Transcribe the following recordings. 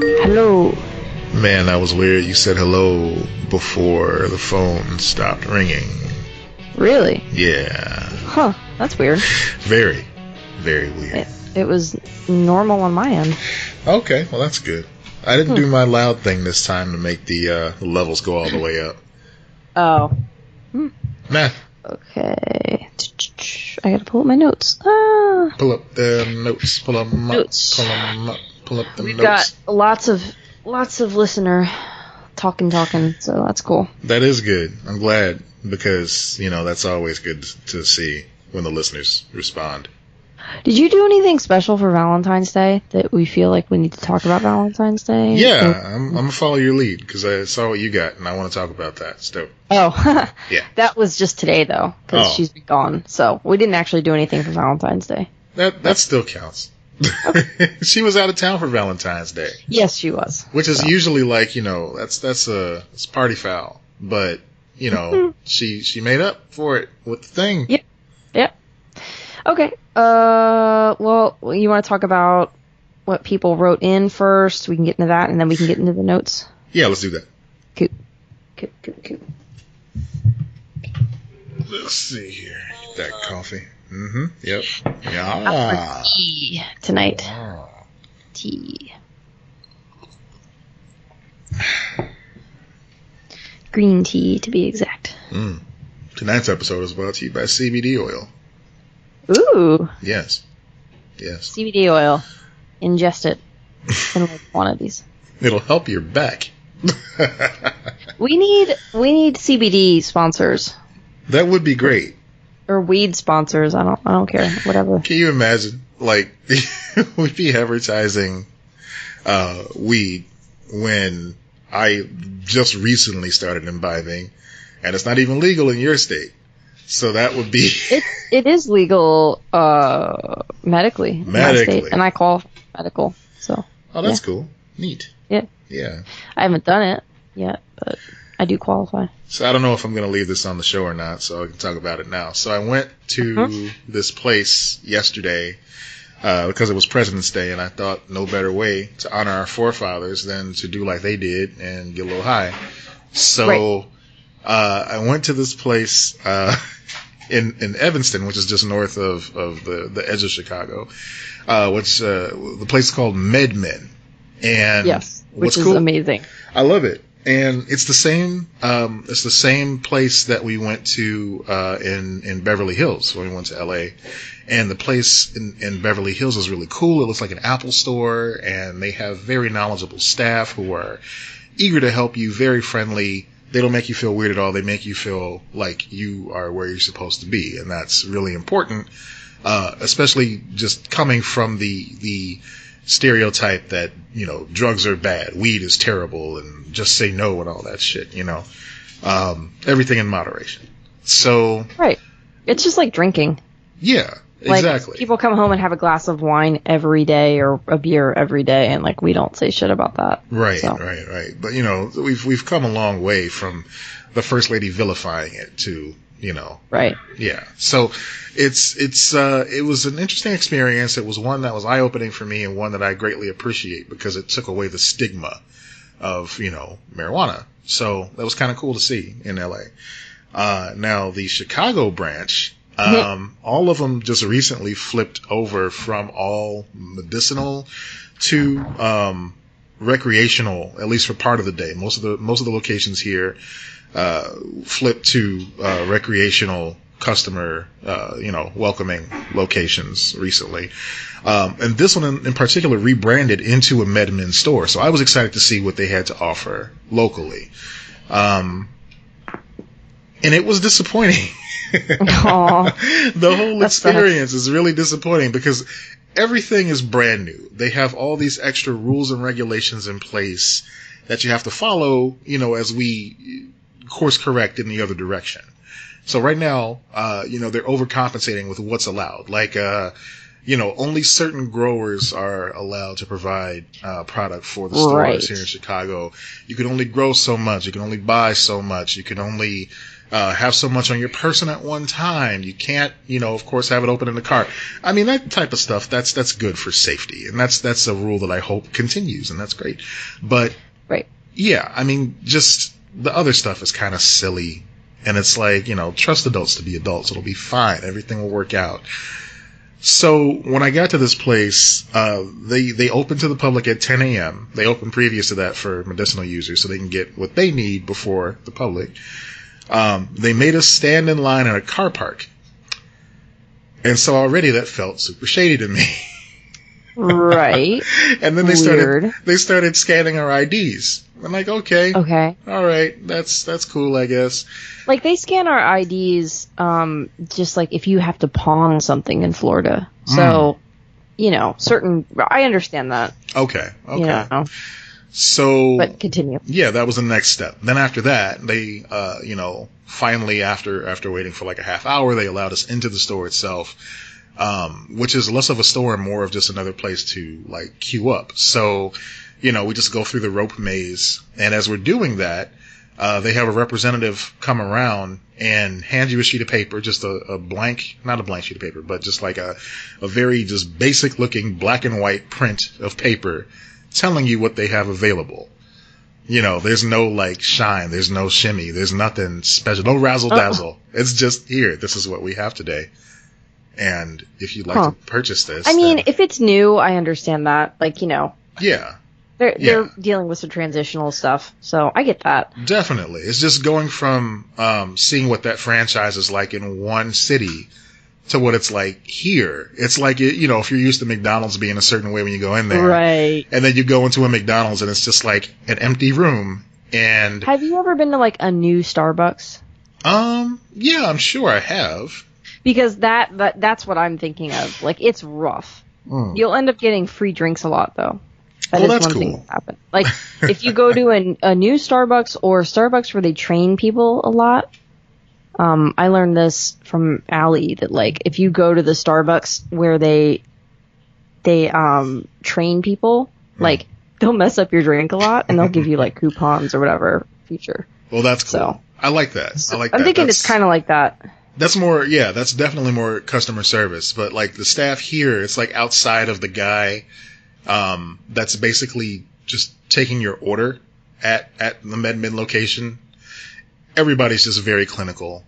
Hello. Man, that was weird. You said hello before the phone stopped ringing. Really? Yeah. Huh. That's weird. Very, very weird. It was normal on my end. Okay, well that's good. I didn't do my loud thing this time to make the levels go all the way up. Oh. Nah. Okay. I gotta pull up my notes. Ah. Pull up the notes. Pull them up. Notes. Pull them up. Pull up the We've notes. got lots of listener talking, so that's cool. That is good. I'm glad because, that's always good to see when the listeners respond. Did you do anything special for Valentine's Day that we feel like we need to talk about Valentine's Day? Yeah, I'm going to follow your lead because I saw what you got and I want to talk about that. So. Oh, yeah. That was just today though because she's been gone. So we didn't actually do anything for Valentine's Day. That still counts. Okay. She was out of town for Valentine's Day. Yes, she was. Which is usually like, it's party foul. But, she made up for it with the thing. Yep. Okay. Well, you want to talk about what people wrote in first? We can get into that, and then we can get into the notes. Yeah, let's do that. Cool. Let's see here. Get that coffee. Mm-hmm. Yep. Yeah. Tea tonight. Tea. Green tea, to be exact. Tonight's episode is brought to you by CBD oil. Ooh. Yes. CBD oil. Ingest it in large quantities. It'll help your back. We need CBD sponsors. That would be great. Or weed sponsors. I don't care. Whatever. Can you imagine? Like, we'd be advertising weed when I just recently started imbibing, and it's not even legal in your state. So that would be... It is legal medically. In my state, and I call medical. So. Oh, that's cool. Neat. Yeah. I haven't done it yet, but I do qualify. So I don't know if I'm going to leave this on the show or not, so I can talk about it now. So I went to this place yesterday because it was President's Day, and I thought no better way to honor our forefathers than to do like they did and get a little high. So I went to this place in Evanston, which is just north of the edge of Chicago, which the place is called MedMen. And which is amazing. I love it. And it's the same place that we went to in Beverly Hills when we went to LA. And the place in Beverly Hills is really cool. It looks like an Apple store, and they have very knowledgeable staff who are eager to help you, very friendly. They don't make you feel weird at all. They make you feel like you are where you're supposed to be, and that's really important, especially just coming from the stereotype that, drugs are bad, weed is terrible, and just say no and all that shit, everything in moderation. So... Right. It's just like drinking. Yeah, exactly. Like, people come home and have a glass of wine every day or a beer every day, and, we don't say shit about that. Right, so. right. But, we've come a long way from the First Lady vilifying it to... Right. Yeah. So it was an interesting experience. It was one that was eye-opening for me and one that I greatly appreciate because it took away the stigma of, marijuana. So that was kind of cool to see in LA. Now the Chicago branch, all of them just recently flipped over from all medicinal to, recreational, at least for part of the day. Most of the locations here, flipped to recreational customer, welcoming locations recently. And this one in particular rebranded into a MedMen store. So I was excited to see what they had to offer locally. And it was disappointing. The whole experience is really disappointing because everything is brand new. They have all these extra rules and regulations in place that you have to follow, as we course correct in the other direction. So right now, they're overcompensating with what's allowed. Like, only certain growers are allowed to provide product for the stores here in Chicago. You can only grow so much. You can only buy so much. You can only have so much on your person at one time. You can't, of course, have it open in the car. I mean, that type of stuff, that's good for safety. And that's a rule that I hope continues, and that's great. But, right. Yeah, I mean, just the other stuff is kind of silly. And it's like, trust adults to be adults. It'll be fine. Everything will work out. So when I got to this place, they open to the public at 10 a.m. They open previous to that for medicinal users so they can get what they need before the public. They made us stand in line at a car park. And so already that felt super shady to me. Right. And then they started scanning our IDs. I'm like, okay. All right. That's cool, I guess. Like, they scan our IDs, just like if you have to pawn something in Florida. So, I understand that. Okay. So, but continue. Yeah, that was the next step. Then after that, they, finally after waiting for like a half hour, they allowed us into the store itself, which is less of a store and more of just another place to like queue up. So, we just go through the rope maze. And as we're doing that, they have a representative come around and hand you a sheet of paper, just a blank, not a blank sheet of paper, but just like a very just basic looking black and white print of paper telling you what they have available. There's no like shine, there's no shimmy, there's nothing special, no razzle dazzle. It's just here. This is what we have today. And if you'd like to purchase this, I mean, if it's new, I understand that. Like, yeah. They're dealing with some transitional stuff, so I get that. Definitely. It's just going from seeing what that franchise is like in one city to what it's like here. It's like, if you're used to McDonald's being a certain way when you go in there. Right. And then you go into a McDonald's and it's just like an empty room. And have you ever been to like a new Starbucks? Yeah, I'm sure I have. Because that's what I'm thinking of. Like, it's rough. You'll end up getting free drinks a lot, though. That's cool. Thing that happen. Like, if you go to a new Starbucks or Starbucks where they train people a lot, I learned this from Allie that, like, if you go to the Starbucks where they train people, like, they'll mess up your drink a lot and they'll give you, like, coupons or whatever feature. Well, that's cool. So, I like that. I'm thinking it's kind of like that. That's more, yeah, that's definitely more customer service. But, like, the staff here, it's, like, outside of the guy that's basically just taking your order at the MedMin location. Everybody's just very clinical.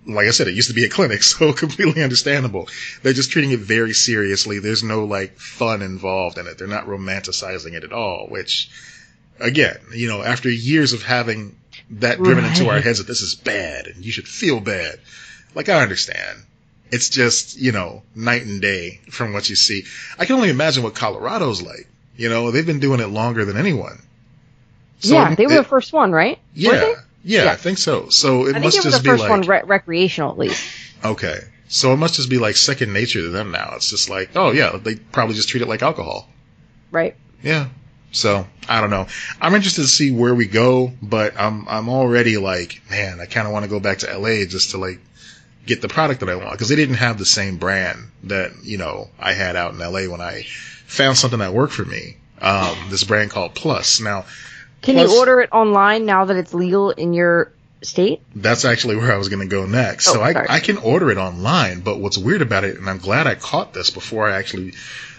Like I said, it used to be a clinic, so completely understandable. They're just treating it very seriously. There's no, like, fun involved in it. They're not romanticizing it at all, which, again, after years of having that driven into our heads that this is bad and you should feel bad. Like, I understand. It's just, night and day from what you see. I can only imagine what Colorado's like. They've been doing it longer than anyone. So yeah, they were the first one, right? Yeah, I think so. So it must just be like... I think they were the first one recreational, at least. Okay. So it must just be like second nature to them now. It's just like, oh yeah, they probably just treat it like alcohol. Right. Yeah. So, I don't know. I'm interested to see where we go, but I'm already like, man, I kind of want to go back to LA just to like get the product that I want, because they didn't have the same brand that, I had out in LA when I found something that worked for me. This brand called Plus. Now, can you order it online now that it's legal in your state? That's actually where I was going to go next. So I can order it online, but what's weird about it, and I'm glad I caught this before I actually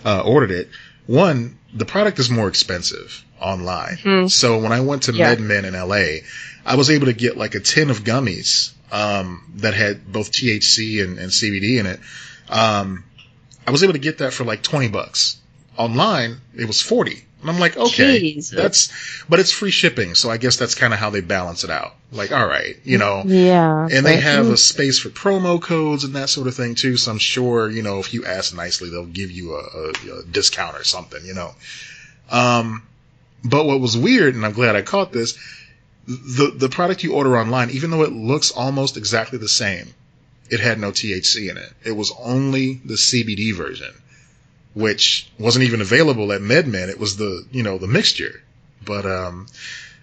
ordered it. One, the product is more expensive online. Mm-hmm. So when I went to MedMin in LA, I was able to get like a tin of gummies that had both THC and CBD in it. I was able to get that for like $20. Online, it was $40. And I'm like, okay, but it's free shipping. So I guess that's kind of how they balance it out. Like, all right, Yeah. And they have a space for promo codes and that sort of thing too. So I'm sure, if you ask nicely, they'll give you a discount or something, But what was weird, and I'm glad I caught this, the product you order online, even though it looks almost exactly the same, it had no THC in it. It was only the CBD version, which wasn't even available at MedMin. It was the mixture. But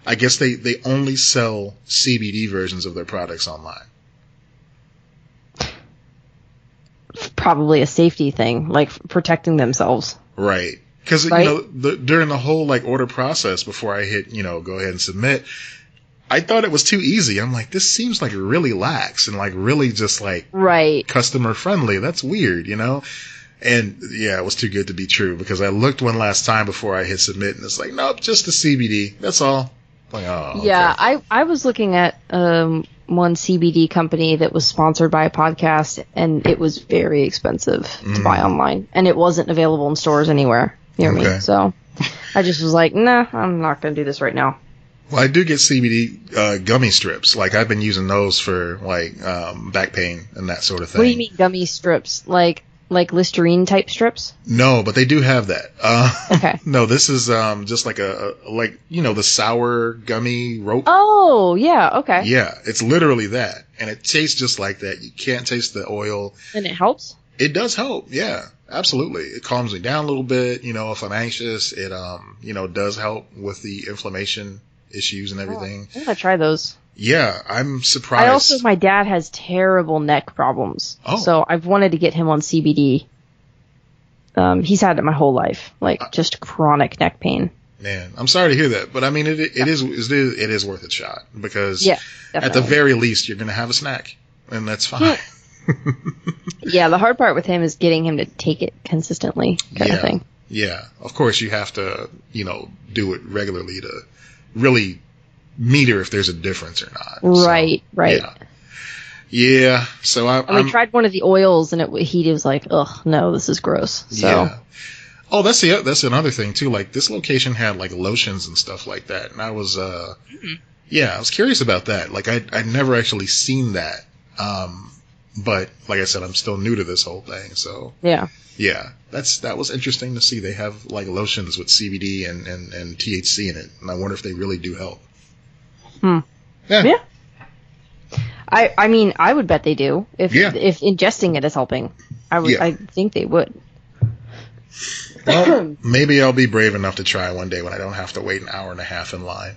I guess they only sell CBD versions of their products online. Probably a safety thing, like protecting themselves. Right. Because, during the whole, like, order process before I hit, go ahead and submit, I thought it was too easy. I'm like, this seems like really lax and like really just like Right. customer friendly. That's weird, you know? And yeah, it was too good to be true because I looked one last time before I hit submit and it's like, nope, just the CBD. That's all. Like, oh, okay. Yeah, I was looking at one CBD company that was sponsored by a podcast, and it was very expensive to buy online, and it wasn't available in stores anywhere near me. So I just was like, nah, I'm not going to do this right now. Well, I do get CBD gummy strips. Like I've been using those for like back pain and that sort of thing. What do you mean gummy strips? Like Listerine type strips? No, but they do have that. Okay. No, this is just like a like, you know, the sour gummy rope. Oh, yeah, okay. Yeah, it's literally that. And it tastes just like that. You can't taste the oil. And it helps? It does help. Yeah, absolutely. It calms me down a little bit. You know, if I'm anxious, it, you know, does help with the inflammation issues and everything. I'm going to try those. Yeah, I'm surprised. My dad has terrible neck problems. Oh. So I've wanted to get him on CBD. He's had it my whole life, like just chronic neck pain. Man, I'm sorry to hear that, but I mean, it is worth a shot because definitely. at the very least, you're going to have a snack and that's fine. Yeah, the hard part with him is getting him to take it consistently kind of thing. Yeah, of course you have to, you know, do it regularly to really meter if there's a difference or not. Right. Yeah. So we tried one of the oils and he was like, "Ugh, no, this is gross." So. Yeah. Oh, that's another thing too. Like this location had like lotions and stuff like that, and I was I was curious about that. Like I'd never actually seen that. But like I said, I'm still new to this whole thing. So yeah, that was interesting to see. They have like lotions with CBD and THC in it, and I wonder if they really do help. Yeah. I mean, I would bet they do. If ingesting it is helping, I think they would. Well, maybe I'll be brave enough to try one day when I don't have to wait an hour and a half in line.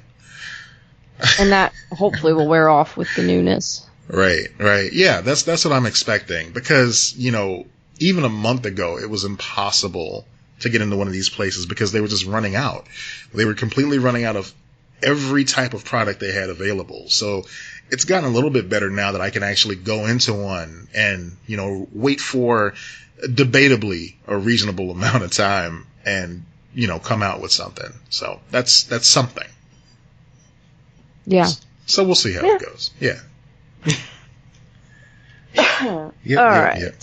And that hopefully will wear off with the newness. Right. Yeah, that's what I'm expecting because, you know, even a month ago it was impossible to get into one of these places because they were just running out. They were completely running out of every type of product they had available. So it's gotten a little bit better now that I can actually go into one and, you know, wait for debatably a reasonable amount of time and, you know, come out with something. So that's something. Yeah. So we'll see how it goes. Yeah. All right.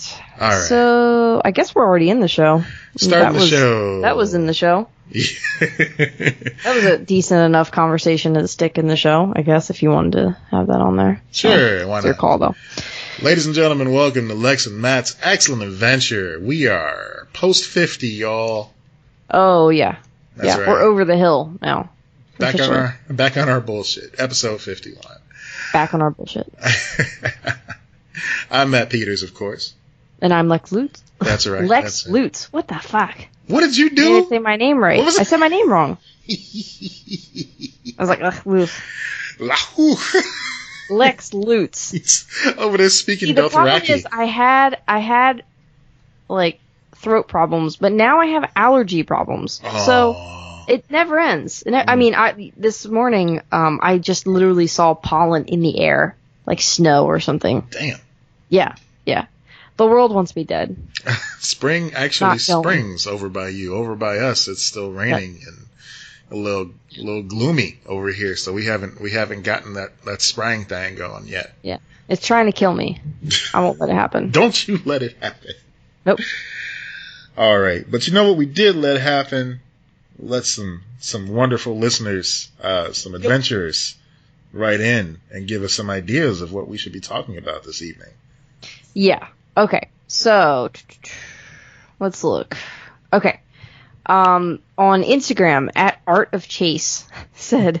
So I guess we're already in the show. Starting the show. That was in the show. That was a decent enough conversation to stick in the show, I guess, if you wanted to have that on there. Sure, why not? It's your call, though. Ladies and gentlemen, welcome to Lex and Matt's Excellent Adventure. We are post 50, y'all. Oh, yeah. That's right. We're over the hill now. Back on our bullshit. Episode 51. Back on our bullshit. I'm Matt Peters, of course. And I'm Lex Lutz. That's right. Lex Lutz. What the fuck? What did you do? I didn't say my name right. I said my name wrong. I was like, ugh, Lutz. Lex Lutz. He's over there speaking Dothraki. The problem is I had like throat problems, but now I have allergy problems. Oh. So it never ends. And I mean, this morning I just literally saw pollen in the air, like snow or something. Damn. Yeah. The world wants me dead. Spring actually springs over by you. Over by us, it's still raining and a little gloomy over here. So we haven't gotten that spraying thing going yet. Yeah, it's trying to kill me. I won't let it happen. Don't you let it happen. Nope. All right, but you know what we did let happen? Let some wonderful listeners, some adventurers, write in and give us some ideas of what we should be talking about this evening. Yeah. Okay, so let's look. Okay, on Instagram at Art of Chase said,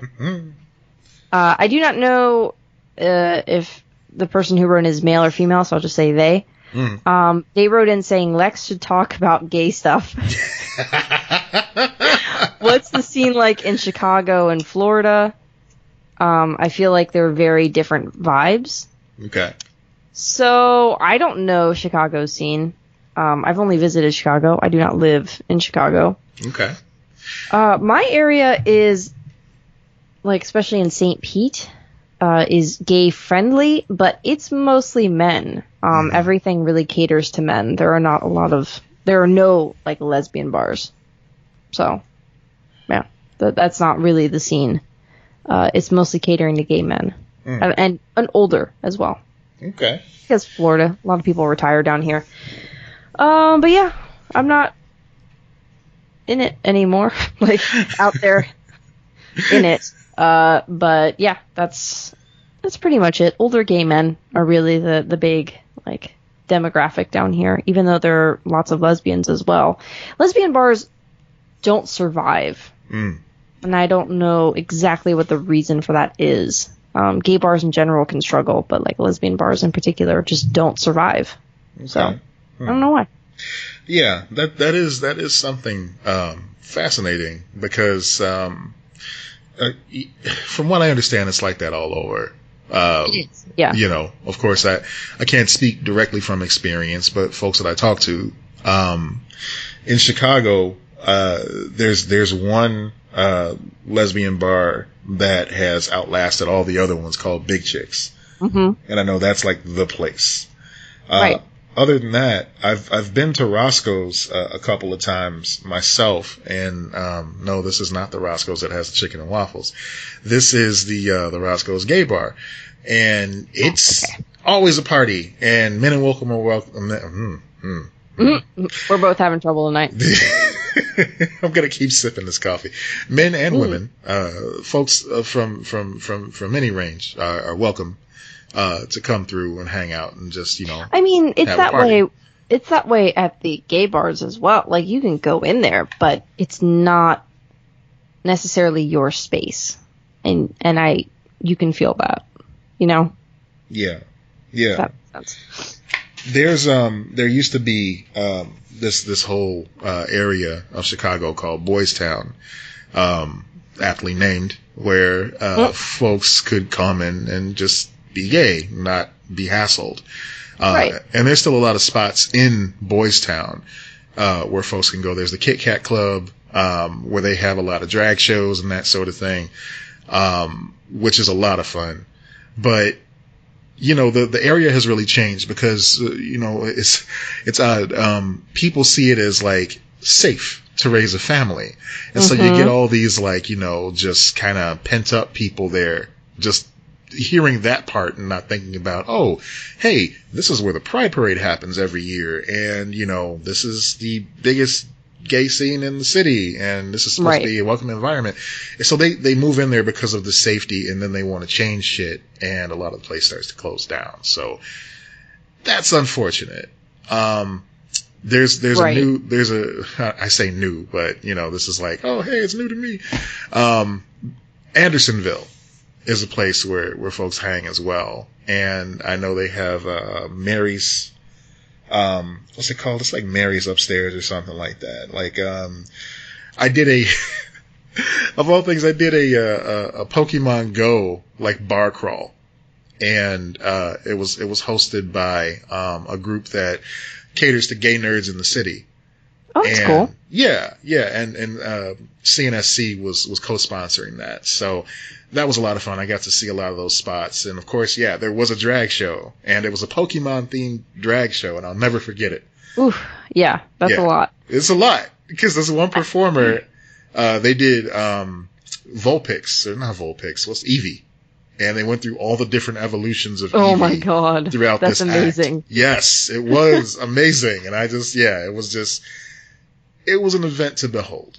I do not know if the person who wrote is male or female, so I'll just say they. They wrote in saying Lex should talk about gay stuff. What's the scene like in Chicago and Florida? I feel like they're very different vibes. Okay. So, I don't know Chicago's scene. I've only visited Chicago. I do not live in Chicago. Okay. My area is, like, especially in St. Pete, is gay friendly, but it's mostly men. Everything really caters to men. There are no like lesbian bars. So, yeah, that's not really the scene. It's mostly catering to gay men and older as well. Okay. Because Florida, a lot of people retire down here. But yeah, I'm not in it anymore. Like out there in it. But yeah, that's pretty much it. Older gay men are really the big like demographic down here, even though there are lots of lesbians as well. Lesbian bars don't survive. And I don't know exactly what the reason for that is. Gay bars in general can struggle, but like lesbian bars in particular just don't survive. Okay. So I don't know why. Yeah, that is something fascinating because from what I understand, it's like that all over. Yeah. You know, of course, I can't speak directly from experience, but folks that I talk to in Chicago, there's one lesbian bar that has outlasted all the other ones called Big Chicks. And I know that's like the place. Right. Other than that, I've been to Roscoe's a couple of times myself, and no, this is not the Roscoe's that has the chicken and waffles. This is the Roscoe's gay bar, and it's always a party, and men and women are welcome. We're both having trouble tonight. I'm gonna keep sipping this coffee. Men and women, folks from any range are welcome to come through and hang out and just, you know. I mean, it's that way. It's that way at the gay bars as well. Like you can go in there, but it's not necessarily your space, and you can feel that, you know. Yeah. That makes sense. There used to be this whole area of Chicago called Boys Town, aptly named, where folks could come and just be gay, not be hassled. Right. And there's still a lot of spots in Boys Town where folks can go. There's the Kit Kat Club, where they have a lot of drag shows and that sort of thing, which is a lot of fun. But you know, the area has really changed because, you know, it's odd. People see it as like safe to raise a family. And so you get all these like, you know, just kind of pent up people there, just hearing that part and not thinking about, oh, hey, this is where the Pride Parade happens every year. And, you know, this is the biggest gay scene in the city, and this is supposed to be a welcoming environment. And so they move in there because of the safety, and then they want to change shit, and a lot of the place starts to close down. So that's unfortunate. There's I say new, but you know, this is like, oh, hey, it's new to me. Andersonville is a place where folks hang as well, and I know they have Mary's. What's it called? It's like Mary's Upstairs or something like that. Like, I did of all things, I did a Pokemon Go, like, bar crawl. And, it was hosted by, a group that caters to gay nerds in the city. Oh, that's cool. Yeah. And CNSC was co-sponsoring that. So that was a lot of fun. I got to see a lot of those spots. And of course, yeah, there was a drag show, and it was a Pokemon themed drag show, and I'll never forget it. Oof. Yeah, that's a lot. It's a lot because there's one performer, they did, Vulpix, or not Vulpix, what's Eevee? And they went through all the different evolutions of Eevee. Oh my God. Throughout that's this amazing. Act. Yes, it was amazing. And it was an event to behold.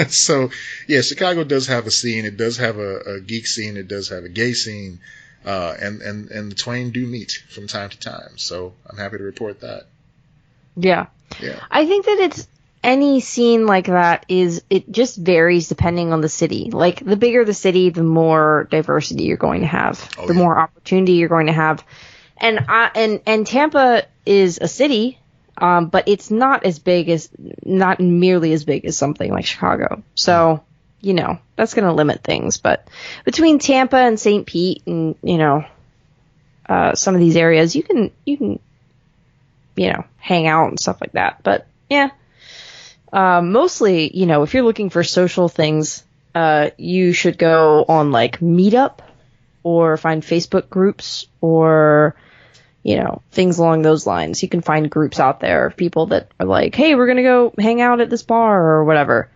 So, yeah, Chicago does have a scene. It does have a geek scene. It does have a gay scene. And the twain do meet from time to time. So I'm happy to report that. Yeah. I think that it's any scene like that it just varies depending on the city. Like the bigger the city, the more diversity you're going to have, the more opportunity you're going to have. And Tampa is a city. But it's not nearly as big as something like Chicago. So, you know, that's going to limit things. But between Tampa and St. Pete and, you know, some of these areas, you can, you know, hang out and stuff like that. But yeah, mostly, you know, if you're looking for social things, you should go on like Meetup or find Facebook groups or, you know, things along those lines. You can find groups out there of people that are like, hey, we're going to go hang out at this bar or whatever.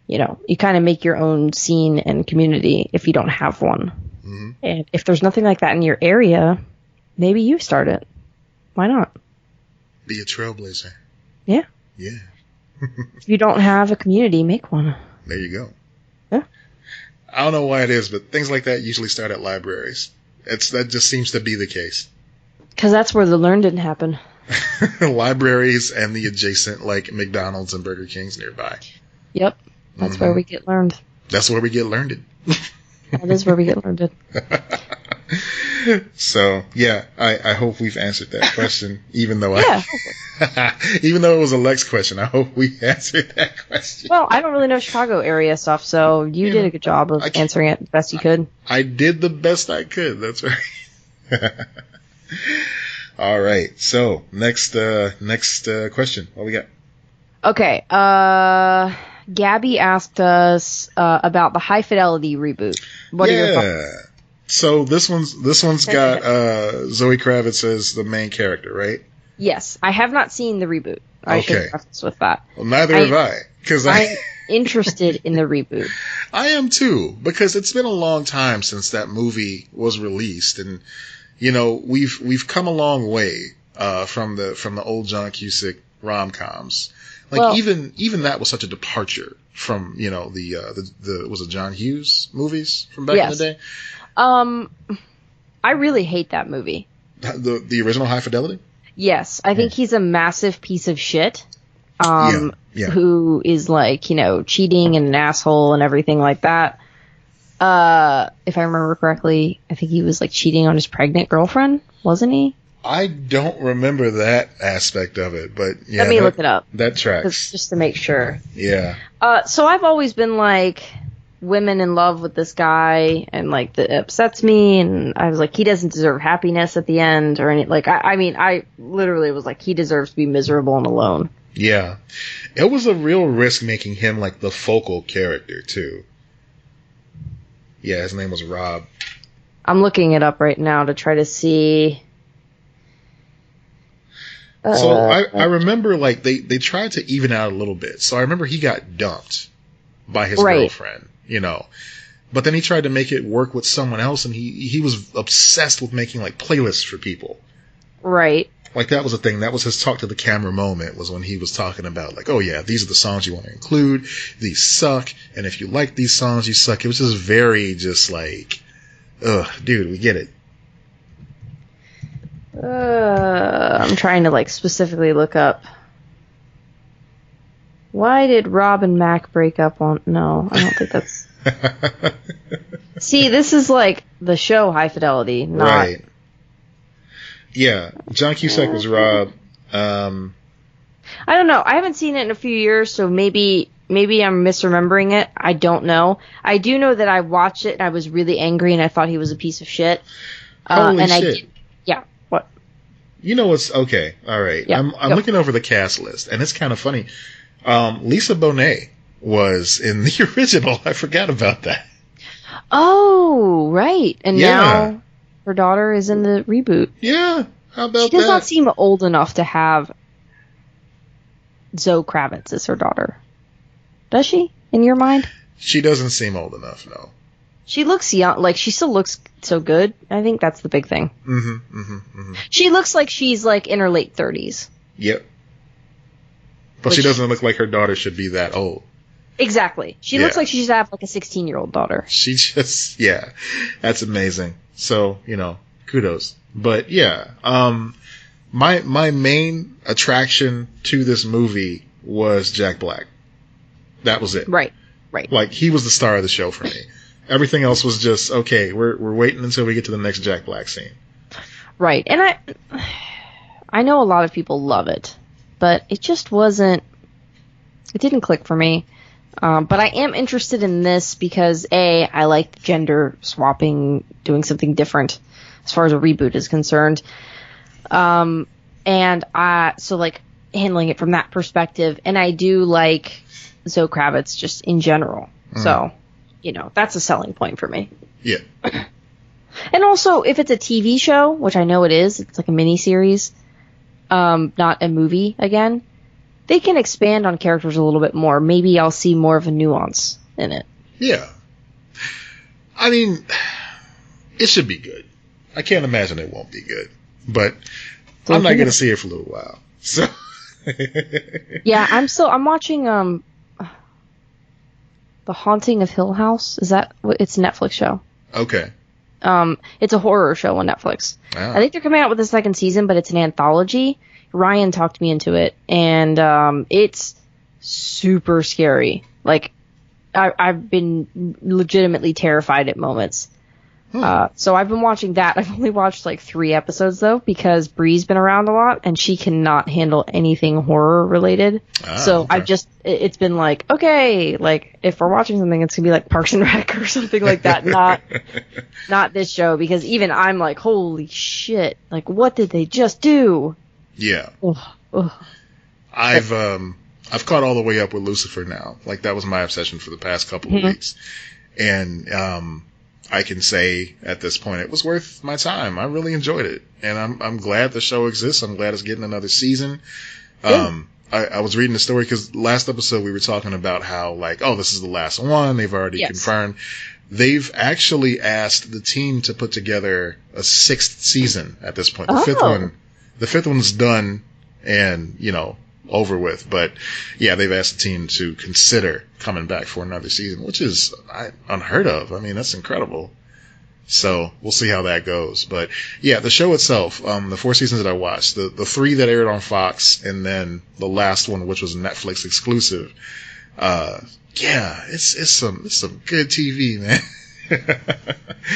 You know, you kind of make your own scene and community if you don't have one. Mm-hmm. And if there's nothing like that in your area, maybe you start it. Why not? Be a trailblazer. Yeah. Yeah. If you don't have a community, make one. There you go. Yeah. I don't know why it is, but things like that usually start at libraries. That just seems to be the case. Because that's where the learn didn't happen. Libraries and the adjacent, like, McDonald's and Burger Kings nearby. Yep. That's where we get learned. That's where we get learned. That is where we get learned. So, yeah, I hope we've answered that question, even though even though it was a Lex question, I hope we answered that question. Well, I don't really know Chicago area stuff, so you did a good job of answering it the best you could. I did the best I could, that's right. All right, so next question. What we got? Okay, Gabby asked us about the High Fidelity reboot. What are your thoughts? So this one's got Zoe Kravitz as the main character, right? Yes, I have not seen the reboot. I should preface with that. Well, neither have I, because I'm interested in the reboot. I am too, because it's been a long time since that movie was released, and you know we've come a long way from the old John Cusack rom-coms. Like even that was such a departure from, you know, the was it John Hughes movies from back in the day? I really hate that movie. The original High Fidelity? Yes, I think he's a massive piece of shit. Who is, like, you know, cheating and an asshole and everything like that. If I remember correctly, I think he was, like, cheating on his pregnant girlfriend, wasn't he? I don't remember that aspect of it, but yeah. Let me look it up. That tracks. Just to make sure. Yeah. So I've always been like, women in love with this guy, and like, that upsets me, and I was like, he doesn't deserve happiness at the end, or any, like, I mean, I literally was like, he deserves to be miserable and alone. Yeah. It was a real risk making him like the focal character, too. Yeah, his name was Rob. I'm looking it up right now to try to see. So I remember, like, they tried to even out a little bit. So I remember he got dumped by his girlfriend, you know. But then he tried to make it work with someone else, and he was obsessed with making, like, playlists for people. Right. Like, that was a thing. That was his talk to the camera moment, was when he was talking about, like, oh yeah, these are the songs you want to include. These suck. And if you like these songs, you suck. It was just very just like, ugh, dude, we get it. I'm trying to, like, specifically look up. Why did Rob and Mac break up on... No, I don't think that's... See, this is, like, the show High Fidelity, not... Right. Yeah, John Cusack was Rob. I don't know. I haven't seen it in a few years, so maybe I'm misremembering it. I don't know. I do know that I watched it, and I was really angry, and I thought he was a piece of shit. Holy shit. Yeah. What? You know what's okay? All right. Yeah. I'm looking over the cast list, and it's kind of funny. Lisa Bonet was in the original. I forgot about that. Oh, right. And now her daughter is in the reboot. Yeah. How about that? She does not seem old enough to have Zoe Kravitz as her daughter. Does she? In your mind? She doesn't seem old enough, no. She looks young. Like, she still looks so good. I think that's the big thing. She looks like she's, like, in her late 30s. Yep. But she doesn't look like her daughter should be that old. Exactly. She looks like she should have, like, a 16-year-old daughter. She just, that's amazing. So, you know, kudos. But, yeah, my main attraction to this movie was Jack Black. That was it. Right. Like, he was the star of the show for me. Everything else was just, okay, we're waiting until we get to the next Jack Black scene. Right. And I know a lot of people love it, but it just wasn't, it didn't click for me. But I am interested in this because, A, I like gender swapping, doing something different as far as a reboot is concerned. So, like, handling it from that perspective. And I do like Zoe Kravitz just in general. So, you know, that's a selling point for me. Yeah. And also, if it's a TV show, which I know it is, it's like a miniseries, not a movie again, they can expand on characters a little bit more. Maybe I'll see more of a nuance in it. Yeah. I mean, it should be good. I can't imagine it won't be good. But I'm not going to see it for a little while. So. Yeah, I'm watching The Haunting of Hill House. Is that it's a Netflix show? Okay. It's a horror show on Netflix. Ah. I think they're coming out with a second season, but it's an anthology. Ryan talked me into it, and it's super scary. Like, I've been legitimately terrified at moments. So I've been watching that. I've only watched like 3 episodes though, because Bree's been around a lot and she cannot handle anything horror related. So okay. It's been like, okay, like if we're watching something, it's gonna be like Parks and Rec or something like that. Not this show, because even I'm like, holy shit, like what did they just do? Yeah. Ugh. I've caught all the way up with Lucifer now. Like that was my obsession for the past couple of weeks. And, I can say at this point it was worth my time. I really enjoyed it, and I'm glad the show exists. I'm glad it's getting another season. I was reading the story because last episode we were talking about how like, oh, this is the last one. They've already confirmed. They've actually asked the team to put together a 6th season at this point. The fifth one's done and over with. But yeah, they've asked the team to consider coming back for another season, which is unheard of. I mean, that's incredible. So we'll see how that goes. But yeah, the show itself, the 4 seasons that I watched, the 3 that aired on Fox, and then the last one, which was Netflix exclusive. Yeah, it's some good TV, man.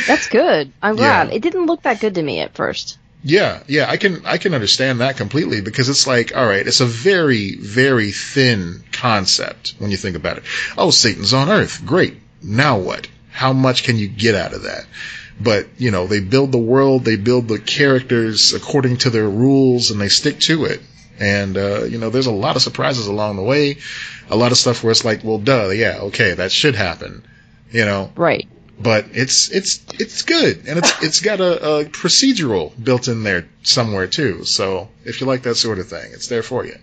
That's good. I'm glad. It didn't look that good to me at first. Yeah, I can understand that completely, because it's like, all right, it's a very, very thin concept when you think about it. Oh, Satan's on Earth. Great. Now what? How much can you get out of that? But, they build the world, they build the characters according to their rules, and they stick to it. And, there's a lot of surprises along the way. A lot of stuff where it's like, well, duh, yeah, okay, that should happen. Right. But it's good, and it's got a procedural built in there somewhere too. So if you like that sort of thing, it's there for you.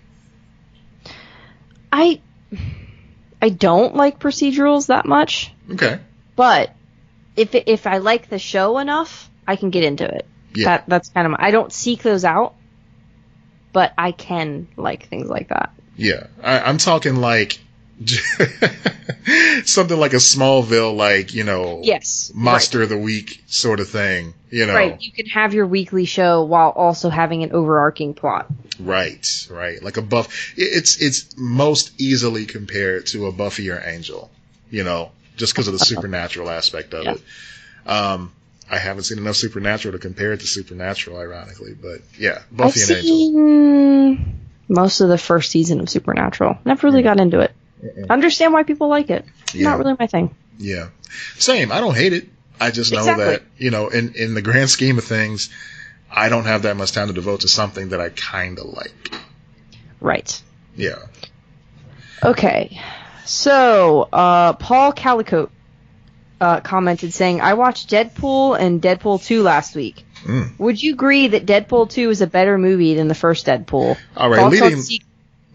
I don't like procedurals that much. Okay. But if I like the show enough, I can get into it. Yeah. That's kind of I don't seek those out, but I can like things like that. Yeah, I'm talking like. Something like a Smallville, like, yes, Monster of the Week sort of thing, Right, you can have your weekly show while also having an overarching plot. Right, like a it's most easily compared to a Buffy or Angel, just because of the supernatural aspect of it. I haven't seen enough Supernatural to compare it to Supernatural, ironically, but yeah, Buffy and Angel. Most of the first season of Supernatural. Never really got into it. Understand why people like it. Not really my thing. Yeah. Same. I don't hate it. I just know that, in the grand scheme of things, I don't have that much time to devote to something that I kind of like. Right. Yeah. Okay. So, Paul Calicote commented saying, I watched Deadpool and Deadpool 2 last week. Would you agree that Deadpool 2 is a better movie than the first Deadpool? All right,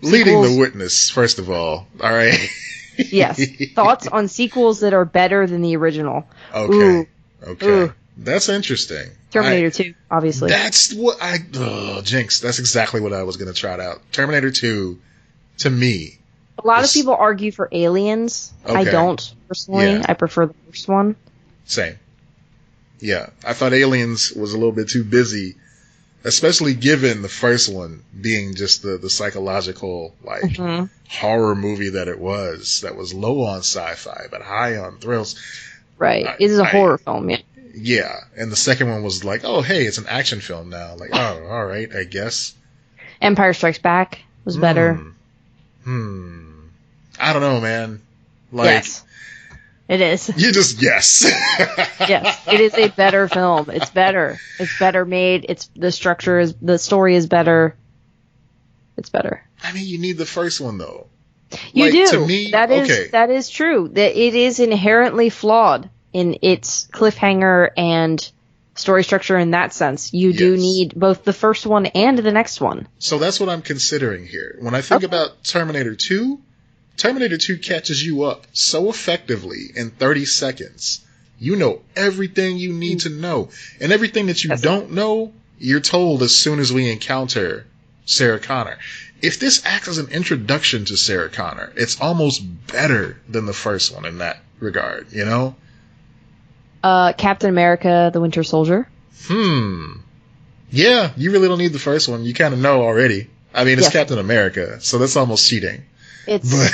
leading the witness, first of all. All right. Yes. Thoughts on sequels that are better than the original? Okay. Ooh. That's interesting. Terminator 2, obviously. That's what Jinx. That's exactly what I was going to trot out. Terminator 2, to me. A lot of people argue for Aliens. Okay. I don't, personally. Yeah. I prefer the first one. Same. Yeah, I thought Aliens was a little bit too busy, especially given the first one being just the psychological, horror movie that it was low on sci-fi, but high on thrills. Right. It is a horror film, yeah. Yeah, and the second one was like, oh, hey, it's an action film now. Like, oh, all right, I guess. Empire Strikes Back was better. I don't know, man. Yes. It is. You just guess. Yes, it is a better film. It's better. It's better made. The story is better. It's better. I mean, you need the first one though. You do. To me, that is true. That it is inherently flawed in its cliffhanger and story structure in that sense. You do need both the first one and the next one. So that's what I'm considering here. When I think about Terminator 2, Terminator 2 catches you up so effectively in 30 seconds. You know everything you need to know. And everything that you don't know, you're told as soon as we encounter Sarah Connor. If this acts as an introduction to Sarah Connor, it's almost better than the first one in that regard, you know? Captain America, the Winter Soldier. Yeah, you really don't need the first one. You kind of know already. I mean, it's Captain America, so that's almost cheating. It's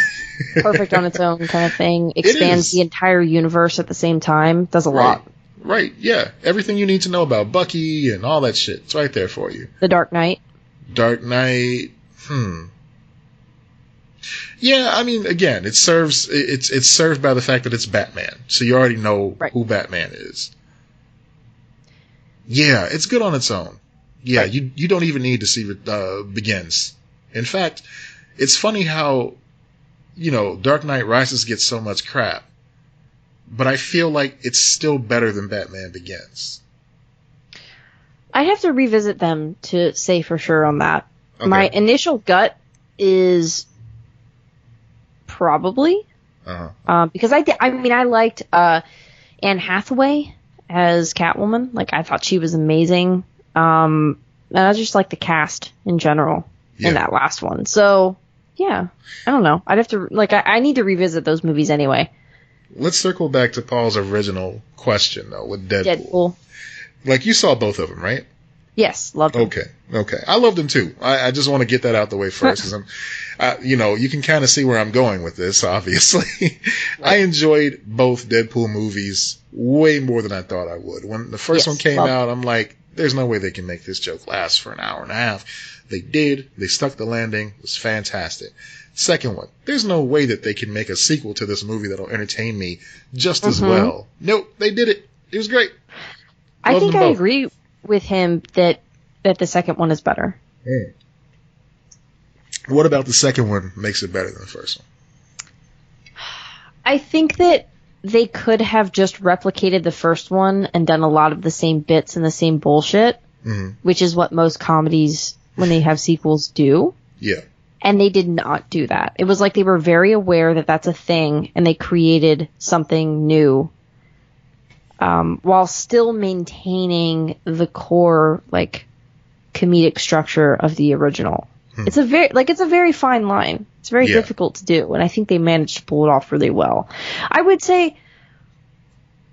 perfect on its own kind of thing. Expands the entire universe at the same time. Does a lot. Right, yeah. Everything you need to know about Bucky and all that shit. It's right there for you. The Dark Knight. Dark Knight. Yeah, I mean, again, it's served by the fact that it's Batman. So you already know who Batman is. Yeah, it's good on its own. Yeah, you don't even need to see Begins. In fact, it's funny how, you know, Dark Knight Rises gets so much crap, but I feel like it's still better than Batman Begins. I'd have to revisit them to say for sure on that. Okay. My initial gut is probably because I liked Anne Hathaway as Catwoman. Like, I thought she was amazing. And I just like the cast in general in that last one. So, yeah, I don't know. I'd have to, like, I need to revisit those movies anyway. Let's circle back to Paul's original question, though, with Deadpool. Like, you saw both of them, right? Yes, loved them. Okay. I loved them, too. I just want to get that out the way first, because you know, you can kind of see where I'm going with this, obviously. I enjoyed both Deadpool movies way more than I thought I would. When the first one came out, I'm like, there's no way they can make this joke last for an hour and a half. They did. They stuck the landing. It was fantastic. Second one, there's no way that they can make a sequel to this movie that'll entertain me just as well. Nope, they did it. It was great. I think I agree with him that the second one is better. What about the second one makes it better than the first one? I think that they could have just replicated the first one and done a lot of the same bits and the same bullshit, which is what most comedies, when they have sequels, do. Yeah. And they did not do that. It was like they were very aware that that's a thing, and they created something new, while still maintaining the core, like, comedic structure of the original. It's a very fine line. It's very difficult to do, and I think they managed to pull it off really well. I would say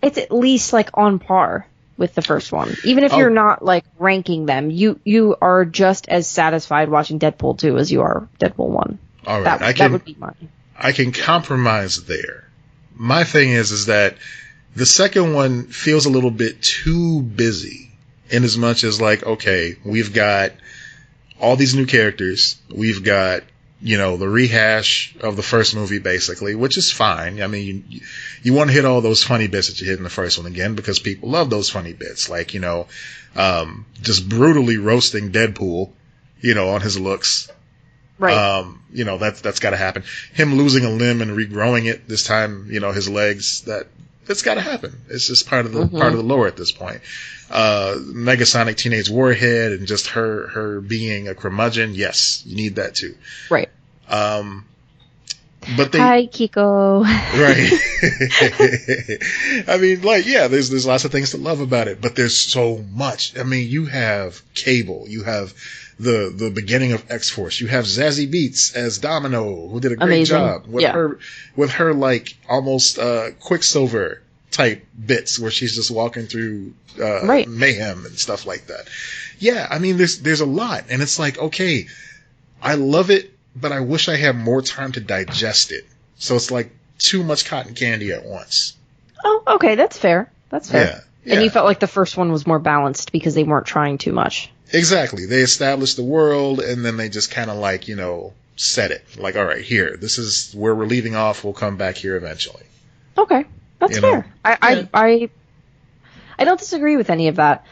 it's at least, like, on par with the first one. Even if you're not, like, ranking them, you are just as satisfied watching Deadpool 2 as you are Deadpool 1. All right. That would be mine. I can compromise there. My thing is that the second one feels a little bit too busy, in as much as, like, okay, we've got all these new characters. We've got, you know, the rehash of the first movie, basically, which is fine. I mean, you want to hit all those funny bits that you hit in the first one again, because people love those funny bits. Like, you know, just brutally roasting Deadpool, you know, on his looks. Right. You know, that's got to happen. Him losing a limb and regrowing it this time, you know, his legs, that's got to happen. It's just part of the lore at this point. Negasonic Teenage Warhead and just her being a curmudgeon. Yes, you need that too. Right. But Hi, Kiko. Right. I mean, like, yeah, there's lots of things to love about it, but there's so much. I mean, you have Cable, you have the beginning of X-Force, you have Zazie Beetz as Domino, who did a great job with her like almost Quicksilver type bits where she's just walking through mayhem and stuff like that. Yeah, I mean, there's a lot, and it's like, okay, I love it, but I wish I had more time to digest it. So it's like too much cotton candy at once. Oh, okay, that's fair. That's fair. Yeah. And you felt like the first one was more balanced because they weren't trying too much. Exactly. They established the world, and then they just kind of like, you know, set it. Like, all right, here, this is where we're leaving off. We'll come back here eventually. Okay, that's fair. I don't disagree with any of that.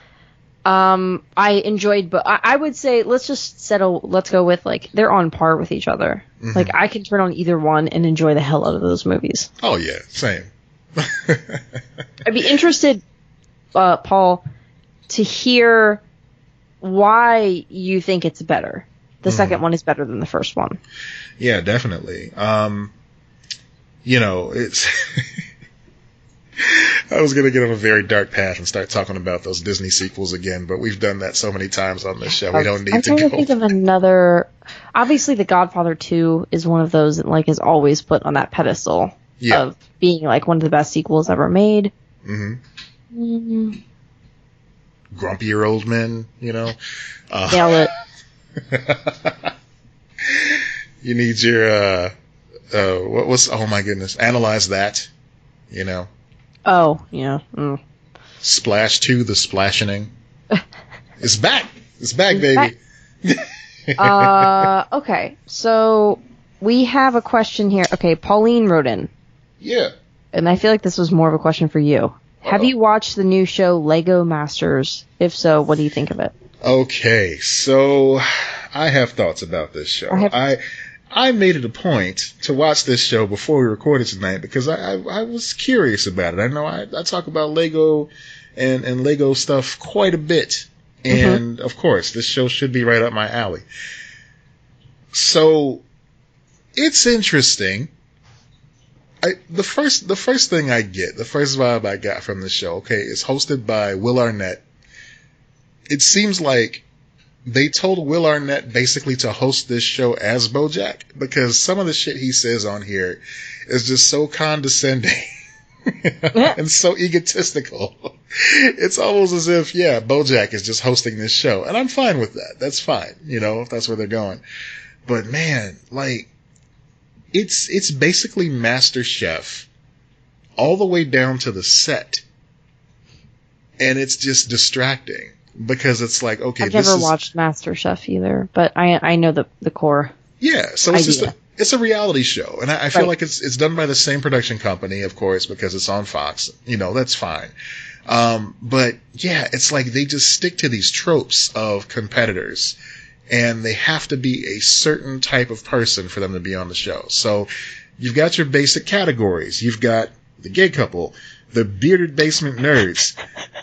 I enjoyed, but I would say let's go with, like, they're on par with each other. Mm-hmm. Like, I can turn on either one and enjoy the hell out of those movies. Oh yeah, same. I'd be interested, Paul, to hear why you think it's better. The second one is better than the first one. Yeah, definitely. It's I was going to get on a very dark path and start talking about those Disney sequels again, but we've done that so many times on this show. We don't need I'm to go. trying to think of another. Obviously, The Godfather 2 is one of those that like is always put on that pedestal of being like one of the best sequels ever made. Grumpier old men, Nailed it. You need your oh my goodness, Analyze That, Oh, yeah. Splash 2, The Splashing. It's back, baby. Okay, so we have a question here. Okay, Pauline wrote in. Yeah. And I feel like this was more of a question for you. Have you watched the new show Lego Masters? If so, what do you think of it? Okay, so I have thoughts about this show. I made it a point to watch this show before we recorded tonight because I was curious about it. I know I talk about Lego and Lego stuff quite a bit. And, of course, this show should be right up my alley. So, it's interesting. The first thing I get, the first vibe I got from the show, okay, it's hosted by Will Arnett. It seems like they told Will Arnett basically to host this show as BoJack because some of the shit he says on here is just so condescending and so egotistical. It's almost as if, BoJack is just hosting this show. And I'm fine with that. That's fine, if that's where they're going. But man, like, it's basically Master Chef all the way down to the set. And it's just distracting because it's like, okay, I've never watched Master Chef either, but I know the core. Yeah, so it's a reality show, and I feel like it's done by the same production company, of course, because it's on Fox. That's fine. But yeah, it's like they just stick to these tropes of competitors, and they have to be a certain type of person for them to be on the show. So you've got your basic categories. You've got the gay couple, the bearded basement nerds,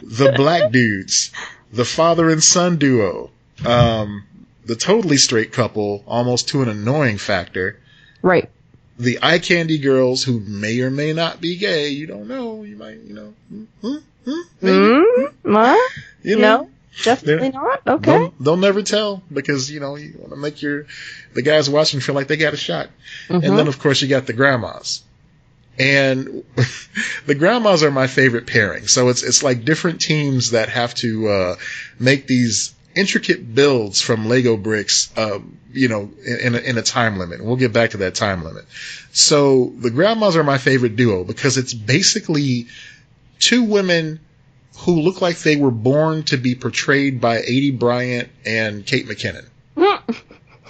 the black dudes, the father and son duo, the totally straight couple, almost to an annoying factor. Right. The eye candy girls who may or may not be gay. You don't know. You might, maybe. No, definitely not. Okay. They'll never tell because, you want to make the guys watching feel like they got a shot. And then, of course, you got the grandmas. And the grandmas are my favorite pairing. So it's like different teams that have to make these intricate builds from Lego bricks, in a time limit. We'll get back to that time limit. So the grandmas are my favorite duo because it's basically two women who look like they were born to be portrayed by Adie Bryant and Kate McKinnon.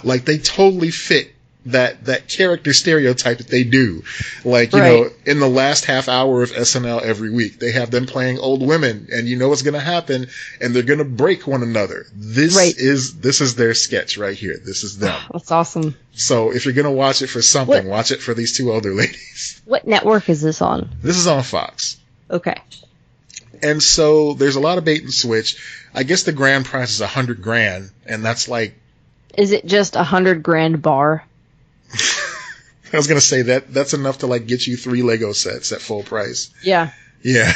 Like they totally fit that character stereotype that they do. Like, in the last half hour of SNL every week, they have them playing old women and you know what's going to happen and they're going to break one another. This is their sketch right here. This is them. That's awesome. So if you're going to watch it for something, watch it for these two older ladies. What network is this on? This is on Fox. Okay. And so there's a lot of bait and switch. I guess the grand prize is $100,000 and that's like, is it just $100,000 bar? I was going to say that's enough to like get you 3 Lego sets at full price. Yeah. Yeah.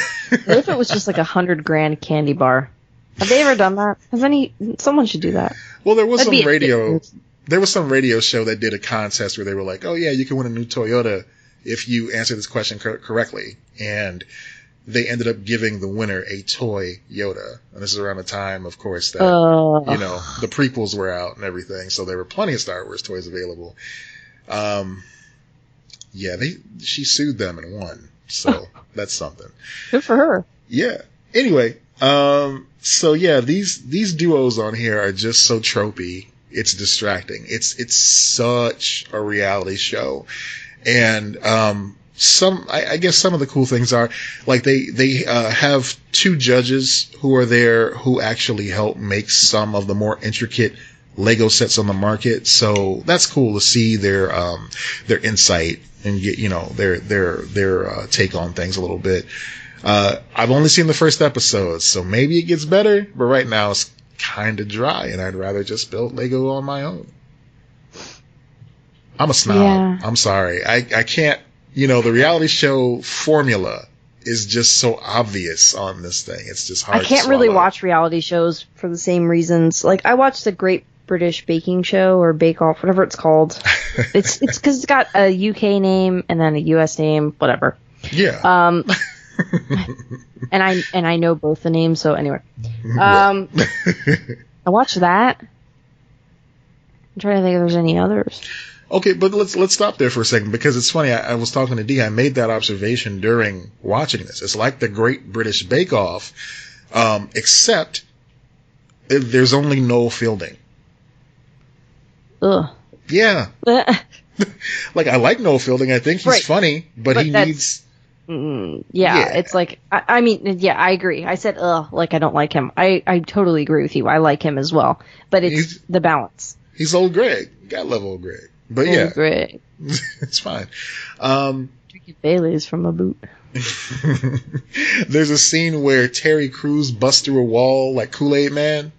What if it was just like $100,000 candy bar? Have they ever done that? Someone should do that. Well, there was some radio show that did a contest where they were like, oh yeah, you can win a new Toyota if you answer this question correctly. And they ended up giving the winner a toy Yoda. And this is around the time, of course, that, the prequels were out and everything. So there were plenty of Star Wars toys available. She sued them and won. So that's something. Good for her. Yeah. Anyway, these duos on here are just so tropey. It's distracting. It's such a reality show. And, I guess some of the cool things are like they have 2 judges who are there who actually help make some of the more intricate Lego sets on the market. So that's cool to see their insight and get, their take on things a little bit. I've only seen the first episode, so maybe it gets better, but right now it's kind of dry, and I'd rather just build Lego on my own. I'm a snob. Yeah. I'm sorry. I can't, the reality show formula is just so obvious on this thing. It's just hard I can't to really swallow. watch reality shows for the same reasons. Like, I watched the Great British Baking Show, or Bake Off, whatever it's called. It's because it's got a UK name and then a US name, whatever. Yeah. And I know both the names, so anyway. I watched that. I'm trying to think if there's any others. Okay, but let's stop there for a second, because it's funny. I was talking to Dee. I made that observation during watching this. It's like the Great British Bake Off, except there's only Noel Fielding. Ugh. Yeah. Like, I like Noel Fielding. I think he's funny, but he needs... Yeah, it's like, I mean, yeah, I agree. I said, like, I don't like him. I totally agree with you. I like him as well. But it's the balance. He's old Greg. Gotta love old Greg. But yeah. Old Greg. It's fine. Drinking Bailey's from a boot. There's a scene where Terry Crews busts through a wall like Kool-Aid Man.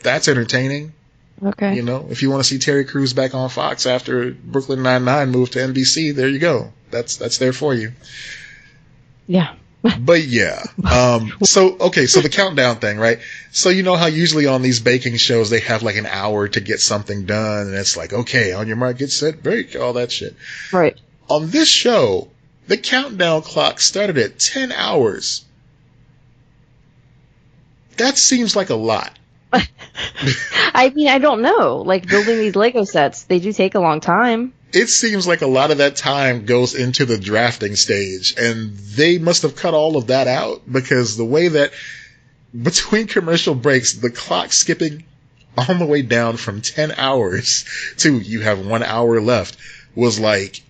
That's entertaining. Okay. If you want to see Terry Crews back on Fox after Brooklyn Nine-Nine moved to NBC, there you go. That's there for you. Yeah. But yeah. So the countdown thing, right? So you know how usually on these baking shows they have like an hour to get something done, and it's like, okay, on your mark, get set, bake, all that shit. Right. On this show, the countdown clock started at 10 hours. That seems like a lot. I mean, I don't know. Like, building these Lego sets, they do take a long time. It seems like a lot of that time goes into the drafting stage, and they must have cut all of that out, because the way that between commercial breaks, the clock skipping all the way down from 10 hours to you have 1 hour left was like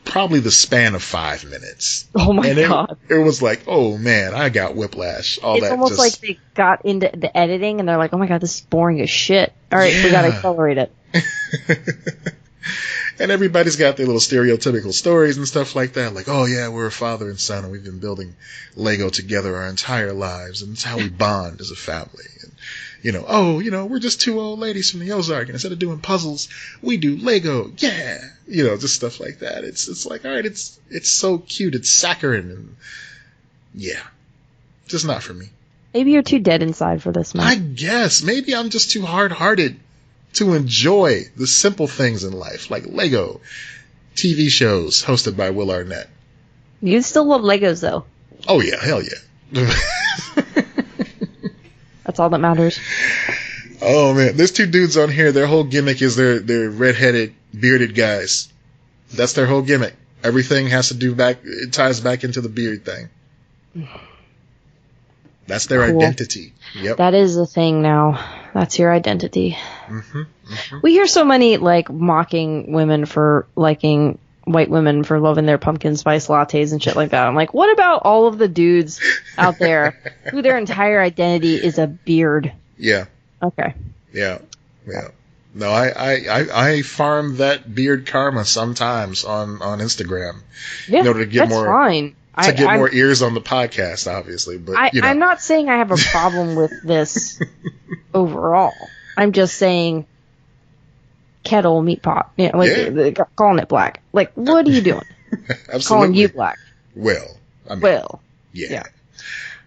probably the span of 5 minutes. Oh my God. It was like, oh man, I got whiplash. It's almost like they got into the editing and they're like, oh my God, this is boring as shit. All right, we gotta accelerate it. And everybody's got their little stereotypical stories and stuff like that. Like, oh yeah, we're a father and son, and we've been building Lego together our entire lives, and it's how we bond as a family. And, we're just two old ladies from the Ozark, and instead of doing puzzles, we do Lego. Yeah. Just stuff like that. It's like, all right, it's so cute. It's saccharine, and yeah, just not for me. Maybe you're too dead inside for this, man. I guess. Maybe I'm just too hard-hearted to enjoy the simple things in life, like Lego, TV shows hosted by Will Arnett. You still love Legos, though. Oh, yeah. Hell yeah. That's all that matters. Oh, man. There's two dudes on here. Their whole gimmick is they're redheaded, bearded guys. That's their whole gimmick. Everything has to do it ties back into the beard thing. That's their identity. Yep. That is the thing now. That's your identity. Mm-hmm, mm-hmm. We hear so many, like, mocking women for liking white women for loving their pumpkin spice lattes and shit like that. I'm like, what about all of the dudes out there who their entire identity is a beard? Yeah. Okay. Yeah. No, I farm that beard karma sometimes on Instagram in order to get more. Fine. More ears on the podcast, obviously. But I'm not saying I have a problem with this overall. I'm just saying kettle meat pot. Calling it black. Like, what are you doing? Absolutely. Calling you black. Well, I mean, yeah.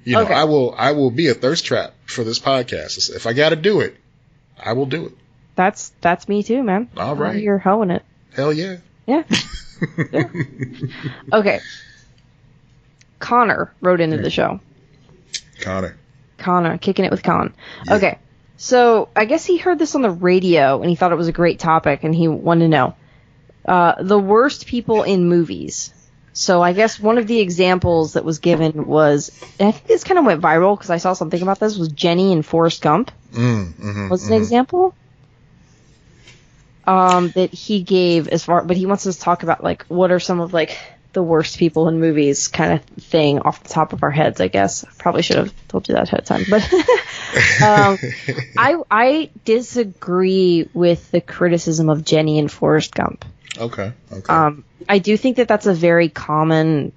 Okay. I will be a thirst trap for this podcast. If I got to do it, I will do it. That's me too, man. All right. You're hoeing it. Hell yeah. Yeah. Yeah. Okay. Connor wrote into the show. Connor, kicking it with Con. Yeah. Okay. So I guess he heard this on the radio and he thought it was a great topic and he wanted to know the worst people in movies. So I guess one of the examples that was given was, and I think this kind of went viral because I saw something about this, was Jenny in Forrest Gump. Was an example that he gave but he wants us to talk about like what are some of like the worst people in movies kind of thing off the top of our heads, I guess. Probably should have told you that ahead of time. But I disagree with the criticism of Jenny in Forrest Gump. Okay. I do think that that's a very common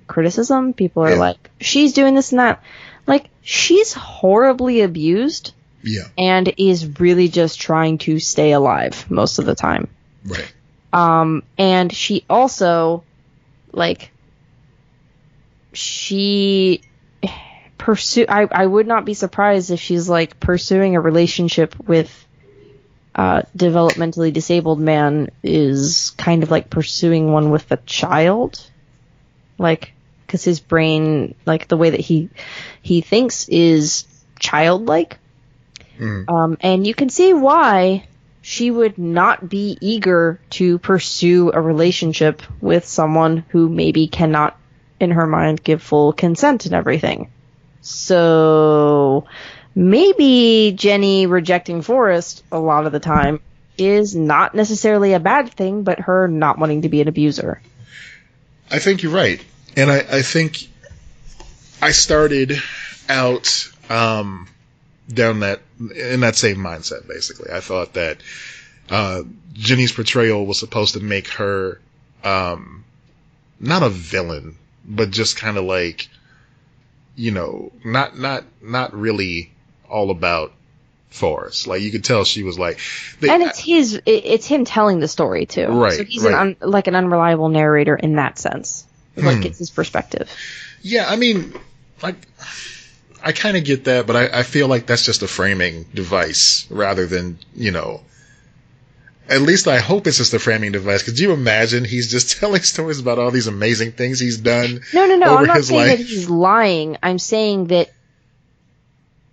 criticism. People are like, she's doing this and that. Like, she's horribly abused. Yeah. And is really just trying to stay alive most of the time. Right. And she also, like, I would not be surprised if she's, like, pursuing a relationship with developmentally disabled man is kind of like pursuing one with a child. Like, because his brain, like, the way that he thinks is childlike. And you can see why she would not be eager to pursue a relationship with someone who maybe cannot, in her mind, give full consent and everything. So maybe Jenny rejecting Forrest a lot of the time is not necessarily a bad thing, but her not wanting to be an abuser. I think you're right. And I think I started out in that same mindset, basically. I thought that Jenny's portrayal was supposed to make her not a villain, but just kind of like, you know, not really all about Forrest. Like, you could tell she was like... and it's him telling the story, too. Right. So he's an unreliable narrator in that sense. Like, it's his perspective. Yeah, I mean, like... I kind of get that, but I feel like that's just a framing device rather than, you know, at least I hope it's just a framing device. Could you imagine he's just telling stories about all these amazing things he's done? No. I'm not saying that he's lying. I'm saying that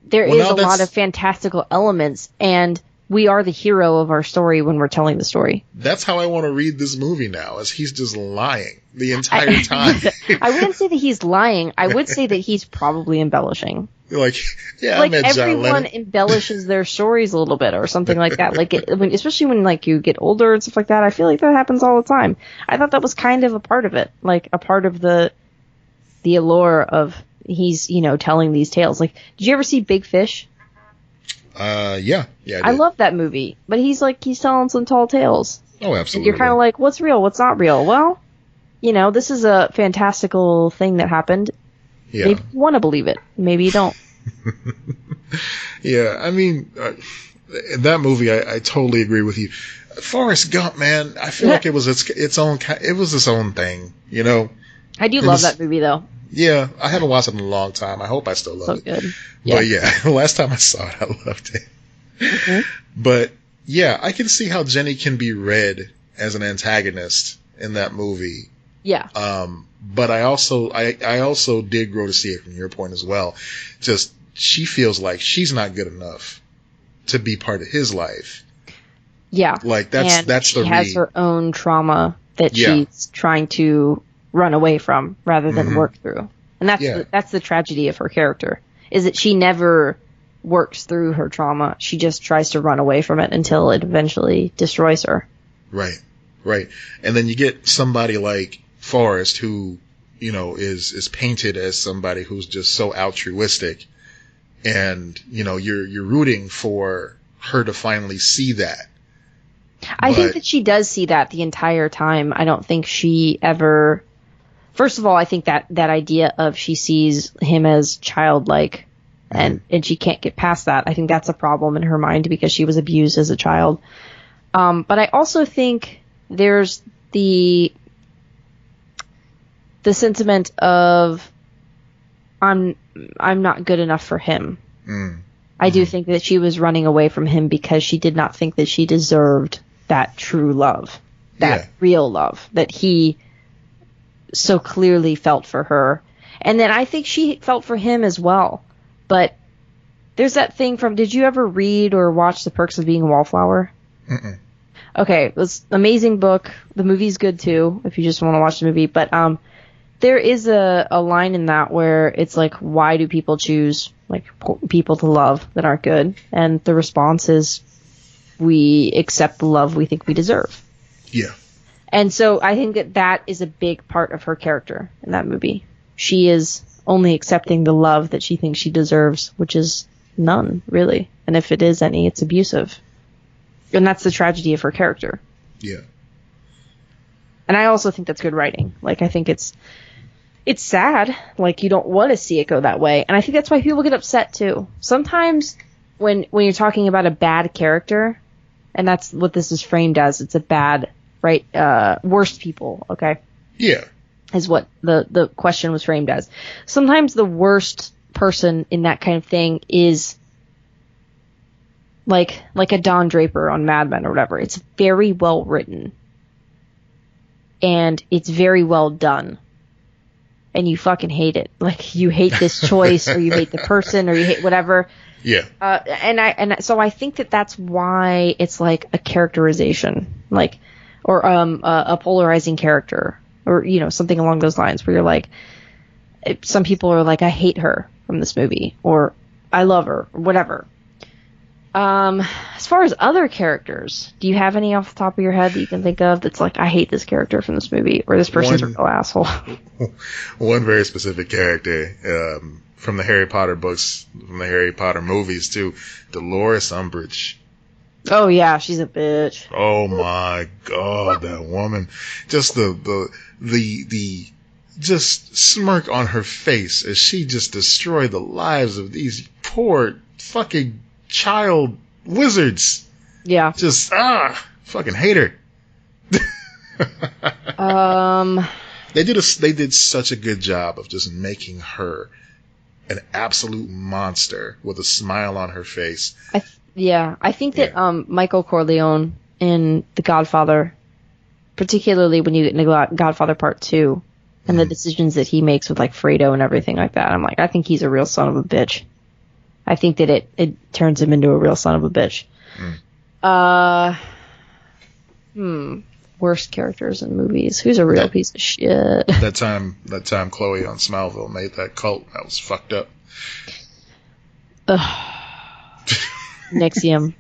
there is a lot of fantastical elements, and we are the hero of our story when we're telling the story. That's how I want to read this movie now, is he's just lying the entire time. I wouldn't say that he's lying. I would say that he's probably embellishing. Like, yeah, like, I met John everyone Lennon. Embellishes their stories a little bit or something like that. Like, especially when, like, you get older and stuff like that. I feel like that happens all the time. I thought that was kind of a part of it. Like, a part of the allure of he's, you know, telling these tales. Like, did you ever see Big Fish? Yeah. I love that movie. But he's telling some tall tales. Oh, absolutely. And you're kind of like, what's real? What's not real? Well, you know, this is a fantastical thing that happened. Yeah. Maybe you want to believe it. Maybe you don't. Yeah, I mean, that movie, I totally agree with you. Forrest Gump, man, I feel like it was its own thing, you know? I do love that movie, though. Yeah, I haven't watched it in a long time. I hope I still love it. So good. Yeah. But yeah, the last time I saw it, I loved it. Mm-hmm. But yeah, I can see how Jenny can be read as an antagonist in that movie. Yeah. But I also did grow to see it from your point as well. Just, she feels like she's not good enough to be part of his life. Yeah. Like, that's she has her own trauma that she's trying to run away from rather than work through. And that's the tragedy of her character, is that she never works through her trauma. She just tries to run away from it until it eventually destroys her. Right. And then you get somebody like Forrest, who, you know, is painted as somebody who's just so altruistic, and, you know, you're rooting for her to finally see that. I think that she does see that the entire time. I don't think she ever... First of all, I think that idea of she sees him as childlike, and she can't get past that. I think that's a problem in her mind because she was abused as a child. But I also think there's the sentiment of I'm not good enough for him. I do think that she was running away from him because she did not think that she deserved that true love, that real love that he so clearly felt for her. And then I think she felt for him as well. But there's that thing from, did you ever read or watch The Perks of Being a Wallflower? Mm-mm. Okay, it was an amazing book. The movie's good too, if you just want to watch the movie. But there is a line in that where it's like, why do people choose like people to love that aren't good? And the response is, we accept the love we think we deserve. Yeah. And so I think that is a big part of her character in that movie. She is only accepting the love that she thinks she deserves, which is none, really. And if it is any, it's abusive. And that's the tragedy of her character. Yeah. And I also think that's good writing. Like, I think it's it's sad. Like, you don't want to see it go that way. And I think that's why people get upset, too. Sometimes when you're talking about a bad character, and that's what this is framed as, it's a bad, right, worst people, okay? Yeah. Is what the question was framed as. Sometimes the worst person in that kind of thing is like a Don Draper on Mad Men or whatever. It's very well written. And it's very well done. And you fucking hate it. Like, you hate this choice, or you hate the person, or you hate whatever. Yeah. So I think that's why it's like a characterization, like, or a polarizing character, or, you know, something along those lines, where you're like, some people are like, I hate her from this movie, or I love her, or whatever. As far as other characters, do you have any off the top of your head that you can think of that's like, I hate this character from this movie, or this person's a real asshole? One very specific character, from the Harry Potter books, from the Harry Potter movies too, Dolores Umbridge. Oh yeah, she's a bitch. Oh my god, that woman. Just the just smirk on her face as she just destroyed the lives of these poor fucking child wizards. Yeah. Just fucking hate her. They did such a good job of just making her an absolute monster with a smile on her face. I think that Michael Corleone in The Godfather, particularly when you get into Godfather Part 2 and the decisions that he makes with like Fredo and everything like that, I'm like, I think he's a real son of a bitch. I think that it turns him into a real son of a bitch. Worst characters in movies. Who's a real piece of shit? That time Chloe on Smallville made that cult. That was fucked up. Nixium.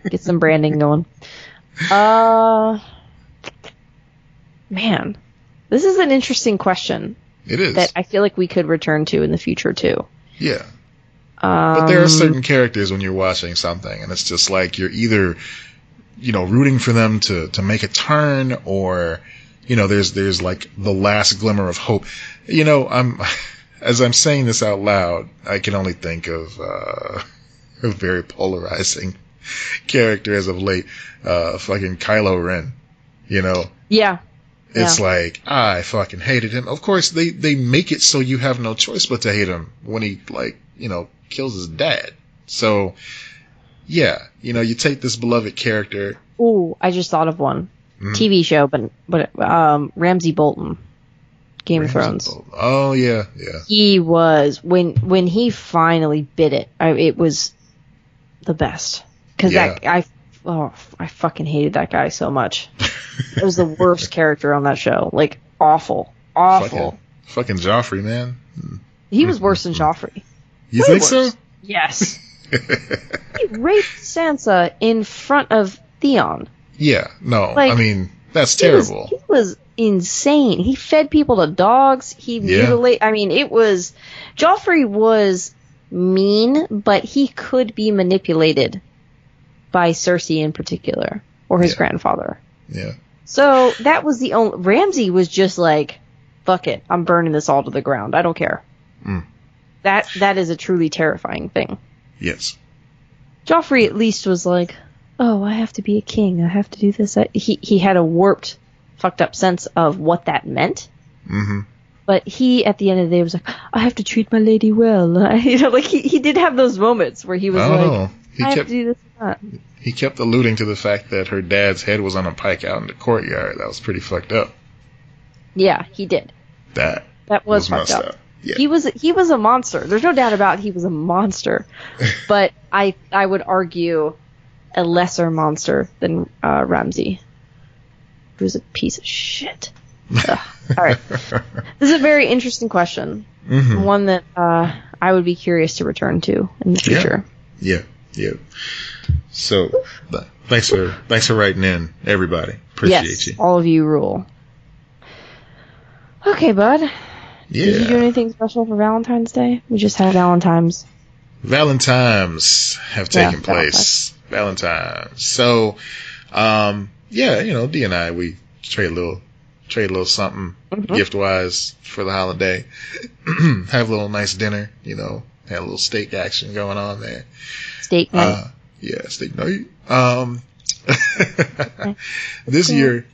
Get some branding going. Man, this is an interesting question. It is. That I feel like we could return to in the future too. Yeah. But there are certain characters when you're watching something, and it's just like you're either, you know, rooting for them to make a turn, or, you know, there's like the last glimmer of hope. You know, as I'm saying this out loud, I can only think of a very polarizing character as of late, fucking Kylo Ren. You know? Yeah. It's like, I fucking hated him. Of course, they make it so you have no choice but to hate him when he, like, you know, kills his dad. So, yeah, you know, you take this beloved character. Ooh, I just thought of one. TV show, but Ramsay Bolton. Game of Thrones. Bolton. Oh, yeah, yeah. He was, when he finally bit it, it was the best. Because I fucking hated that guy so much. It was the worst character on that show. Like, awful. Fucking Joffrey, man. He was worse than Joffrey. You think so? Yes. He raped Sansa in front of Theon. Yeah, no, like, I mean, that's terrible. He was insane. He fed people to dogs. He mutilated. I mean, Joffrey was mean, but he could be manipulated by Cersei in particular, or his grandfather. Yeah. So that was the only. Ramsay was just like, fuck it, I'm burning this all to the ground. I don't care. That is a truly terrifying thing. Yes. Joffrey at least was like, oh, I have to be a king. I have to do this. He had a warped, fucked up sense of what that meant. Mm-hmm. But he, at the end of the day, was like, I have to treat my lady well. You know, like he did have those moments where he was I have to do this and that. He kept alluding to the fact that her dad's head was on a pike out in the courtyard. That was pretty fucked up. Yeah, he did. That was fucked up. Yeah. He was a monster. There's no doubt about it, he was a monster. But I would argue a lesser monster than Ramsay, who was a piece of shit. All right. This is a very interesting question. Mm-hmm. One that I would be curious to return to in the future. Yeah. So, thanks for writing in, everybody. Appreciate you. All of you rule. Okay, bud. Yeah. Did you do anything special for Valentine's Day? We just had Valentine's. Valentine's have taken place. Valentine's. So, you know, D and I, we trade trade a little something Mm-hmm. gift wise for the holiday. Have a little nice dinner, had a little steak action going on there. Steak night. Yeah, steak night. This year,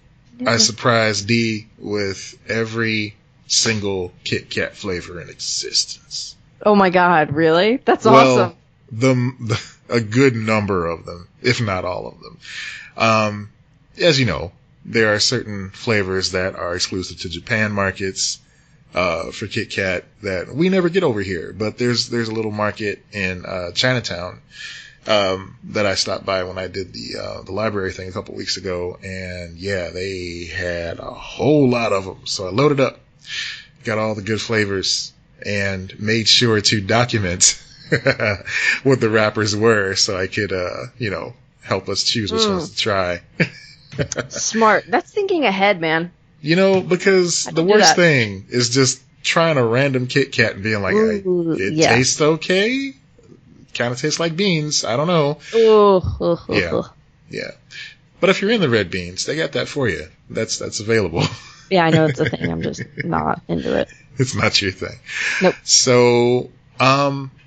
I surprised Dee with every single Kit Kat flavor in existence. Oh my God, really? That's awesome. A good number of them, if not all of them. As you know, there are certain flavors that are exclusive to Japan markets for Kit Kat that we never get over here. But there's a little market in Chinatown that I stopped by when I did the library thing a couple weeks ago, and yeah, they had a whole lot of them. So I loaded up, got all the good flavors, and made sure to document what the wrappers were so I could, help us choose which ones to try. Smart. That's thinking ahead, man. Because the worst thing is just trying a random Kit Kat and being like, it tastes okay. Kind of tastes like beans. I don't know. Yeah. But if you're in the red beans, they got that for you. That's available. Yeah, I know it's a thing. I'm just not into it. It's not your thing. Nope. So,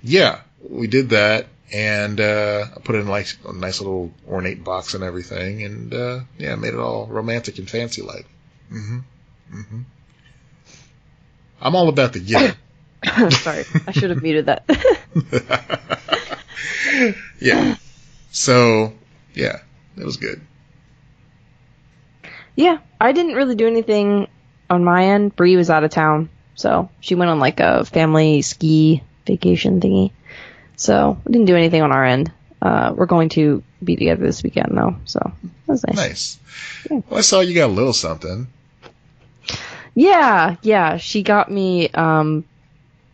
yeah, we did that, and I put it in like a nice little ornate box and everything, and made it all romantic and fancy like. I'm all about the gift. Sorry, I should have muted that. Yeah. So, yeah, it was good. Yeah, I didn't really do anything on my end. Bree was out of town, so she went on like a family ski vacation thingy. So we didn't do anything on our end. We're going to be together this weekend though, so that was nice. Nice. Yeah. Well, I saw you got a little something. Yeah. She got me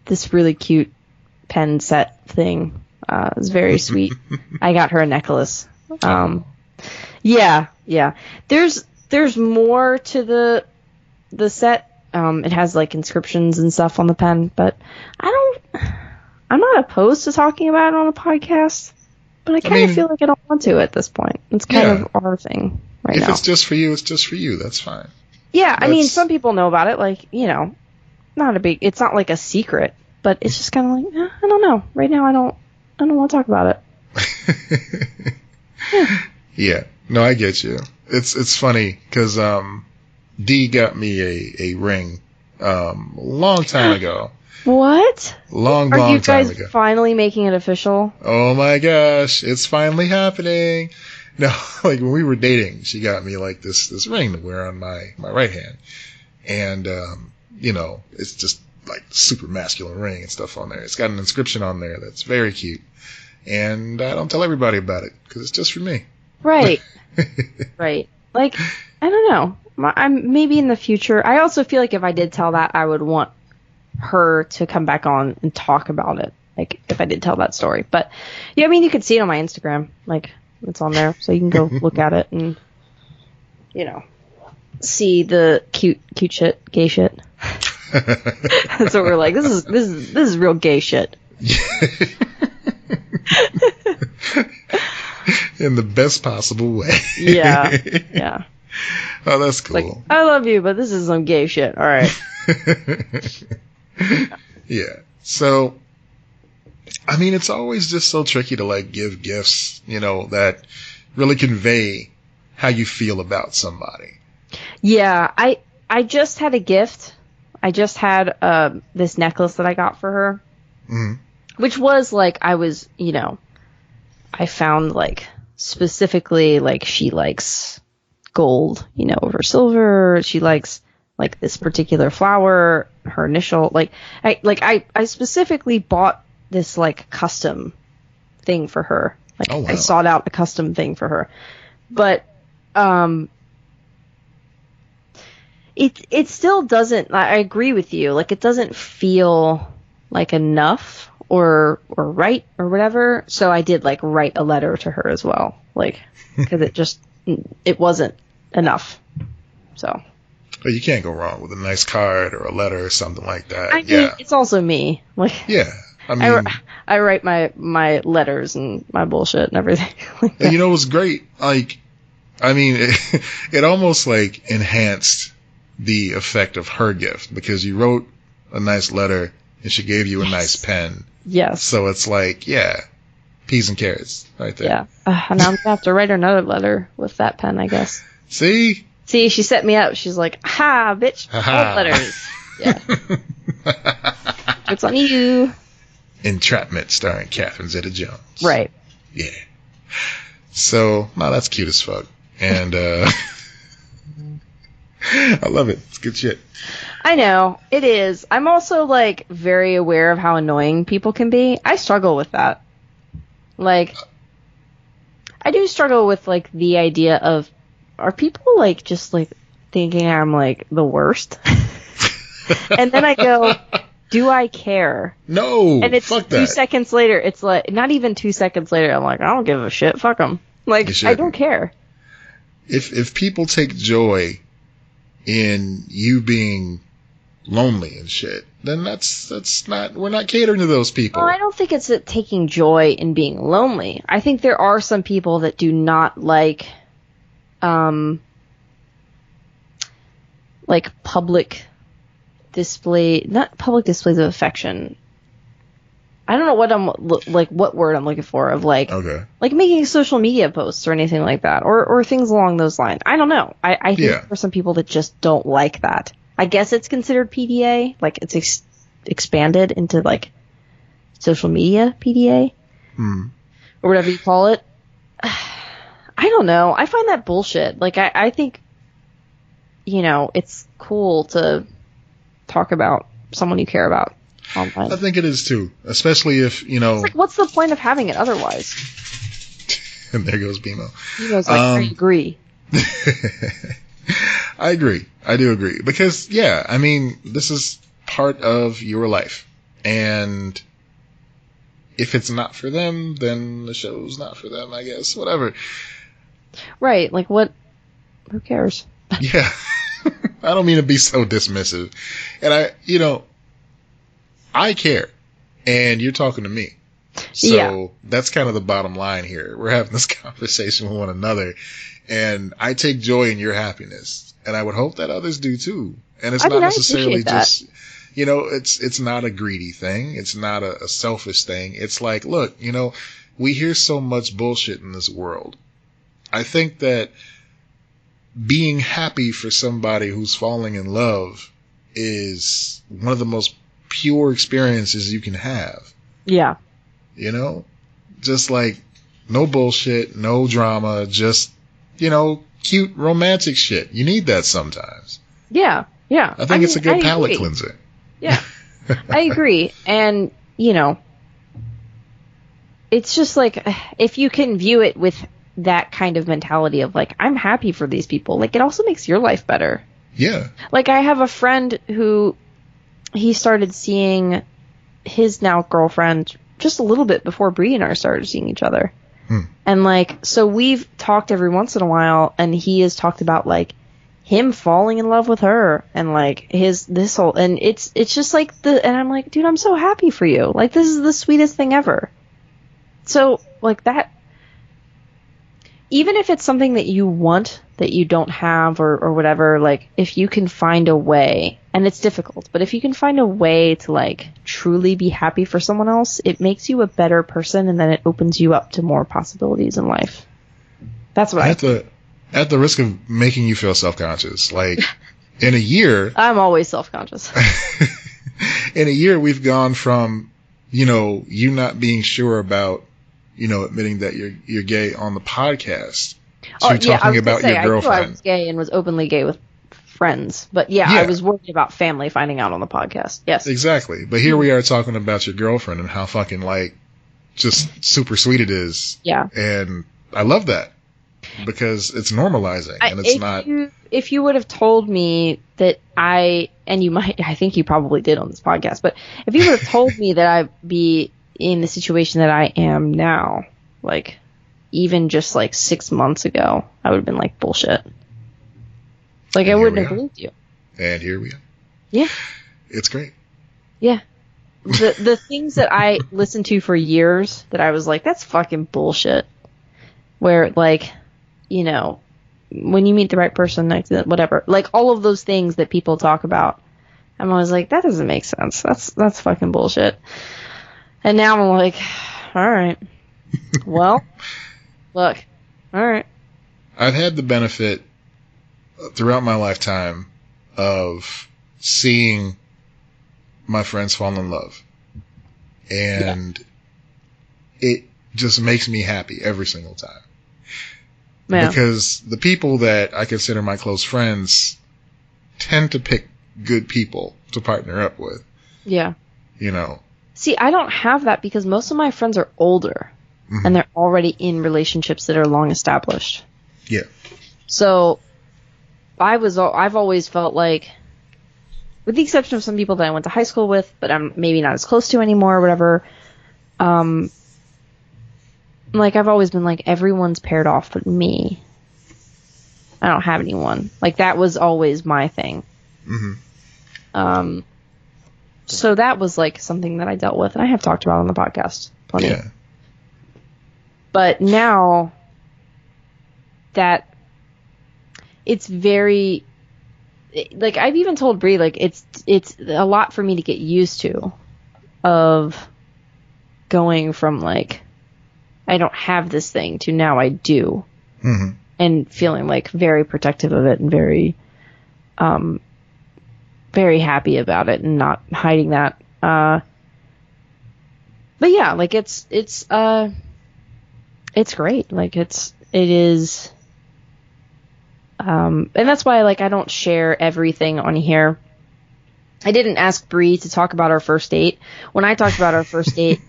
this really cute pen set thing. It was very sweet. I got her a necklace. Yeah. There's more to the set. It has like inscriptions and stuff on the pen, but I'm not opposed to talking about it on a podcast, but I kind of feel like I don't want to at this point. It's kind of our thing right now. If it's just for you, it's just for you. That's fine. Yeah, I mean, some people know about it, like, it's not like a secret, but it's just kind of like, I don't know. Right now, I don't want to talk about it. Yeah. No, I get you. It's funny because Dee got me a ring a long time ago. What? Long time ago. Are you guys finally making it official? Oh my gosh, it's finally happening. No, like when we were dating, she got me like this ring to wear on my right hand. And, it's just like super masculine ring and stuff on there. It's got an inscription on there that's very cute. And I don't tell everybody about it because it's just for me. Right. Right. Like, I don't know. I'm maybe in the future. I also feel like if I did tell that, I would want her to come back on and talk about it. Like, if I did tell that story. But, yeah, I mean, you could see it on my Instagram. Like, it's on there. So you can go look at it and, see the cute shit, gay shit. That's what we're like. This is real gay shit. In the best possible way. Yeah. Oh, that's cool. Like, I love you, but this is some gay shit. All right. Yeah. So, I mean, it's always just so tricky to like give gifts, that really convey how you feel about somebody. Yeah, I just had a gift. I just had this necklace that I got for her, which was like I found like specifically like she likes gold, over silver. She likes like this particular flower. Her initial I specifically bought this like custom thing for her. Like I sought out a custom thing for her, but it still doesn't. I agree with you. Like it doesn't feel like enough or right or whatever. So I did like write a letter to her as well, like because it wasn't enough. So. But you can't go wrong with a nice card or a letter or something like that. I mean, it's also me. Like, yeah, I mean, I write my letters and my bullshit and everything. Like it was great. Like, I mean, it almost like enhanced the effect of her gift, because you wrote a nice letter and she gave you a nice pen. Yes. So it's like, yeah, peas and carrots right there. Yeah. Now I'm going to have to write her another letter with that pen, I guess. See, she set me up. She's like, ha, bitch, old letters. Yeah. It's on you. Entrapment starring Catherine Zeta-Jones. Right. Yeah. So, no, that's cute as fuck. And, I love it. It's good shit. I know. It is. I'm also, like, very aware of how annoying people can be. I struggle with that. Like, I do struggle with, like, the idea of, are people, like, just, like, thinking I'm, like, the worst? And then I go, do I care? No, and it's fuck 2 seconds later, it's like, not even 2 seconds later, I'm like, I don't give a shit, fuck them. Like, I don't care. If people take joy in you being lonely and shit, then that's not, we're not catering to those people. Well, I don't think it's taking joy in being lonely. I think there are some people that do not like public not public displays of affection. I don't know what word I'm looking for, of like, okay, like making social media posts or anything like that, or things along those lines. I don't know. I think there are some people that just don't like that. I guess it's considered PDA, like it's expanded into like social media PDA, or whatever you call it. I don't know. I find that bullshit. Like I think, it's cool to talk about someone you care about online. I think it is too, especially if, It's like, what's the point of having it otherwise? And there goes BMO. BMO's like, I agree. I agree. I do agree. Because, yeah, I mean, this is part of your life. And if it's not for them, then the show's not for them, I guess. Whatever. Right. Like, what? Who cares? Yeah. I don't mean to be so dismissive. And I care. And you're talking to me. So that's kind of the bottom line here. We're having this conversation with one another. And I take joy in your happiness. And I would hope that others do too. And it's not necessarily just, it's not a greedy thing. It's not a selfish thing. It's like, look, we hear so much bullshit in this world. I think that being happy for somebody who's falling in love is one of the most pure experiences you can have. Yeah. Just like no bullshit, no drama, just, cute romantic shit. You need that sometimes. Yeah. Yeah. I think it's a good palate cleanser. Yeah. I agree. And, it's just like, if you can view it with that kind of mentality of like, I'm happy for these people, like, it also makes your life better. Yeah. Like, I have a friend who, he started seeing his now girlfriend just a little bit before Bree and I started seeing each other. And so we've talked every once in a while, and he has talked about like him falling in love with her, and like this whole, and it's just like and I'm like, dude, I'm so happy for you. Like, this is the sweetest thing ever. So like that, even if it's something that you want that you don't have or whatever, like if you can find a way, and it's difficult, but if you can find a way to like truly be happy for someone else, it makes you a better person, and then it opens you up to more possibilities in life. That's what at the risk of making you feel self-conscious, like in a year, I'm always self-conscious. In a year, we've gone from, you not being sure about, admitting that you're gay on the podcast to talking about your girlfriend. I was gay and was openly gay with friends, but I was worried about family finding out on the podcast. Yes, exactly. But here we are talking about your girlfriend and how fucking like just super sweet it is. Yeah, and I love that because it's normalizing, and it's not. If you would have told me that I think you probably did on this podcast, but if you would have told me that I'd be in the situation that I am now, like even just like 6 months ago, I would have been like, bullshit. Like, I wouldn't have believed you. And here we are. Yeah. It's great. Yeah. The things that I listened to for years that I was like, that's fucking bullshit. Where, like, when you meet the right person, like, whatever. Like, all of those things that people talk about. I'm always like, that doesn't make sense. That's fucking bullshit. And now I'm like, all right. Well, look, all right. I've had the benefit throughout my lifetime of seeing my friends fall in love. And it just makes me happy every single time. Yeah. Because the people that I consider my close friends tend to pick good people to partner up with. Yeah. You know. See, I don't have that because most of my friends are older. Mm-hmm. And they're already in relationships that are long established. Yeah. So I've always felt like, with the exception of some people that I went to high school with, but I'm maybe not as close to anymore or whatever, like, I've always been like, everyone's paired off but me. I don't have anyone. Like, that was always my thing. Mm-hmm. So that was, like, something that I dealt with, and I have talked about on the podcast plenty. Yeah. But now that it's very, like, I've even told Brie, like, it's a lot for me to get used to, of going from, like, I don't have this thing to now I do. Mm-hmm. And feeling, like, very protective of it and very, very happy about it and not hiding that. But yeah, like, it's great. Like, it is, and that's why, like, I don't share everything on here. I didn't ask Brie to talk about our first date. When I talked about our first date,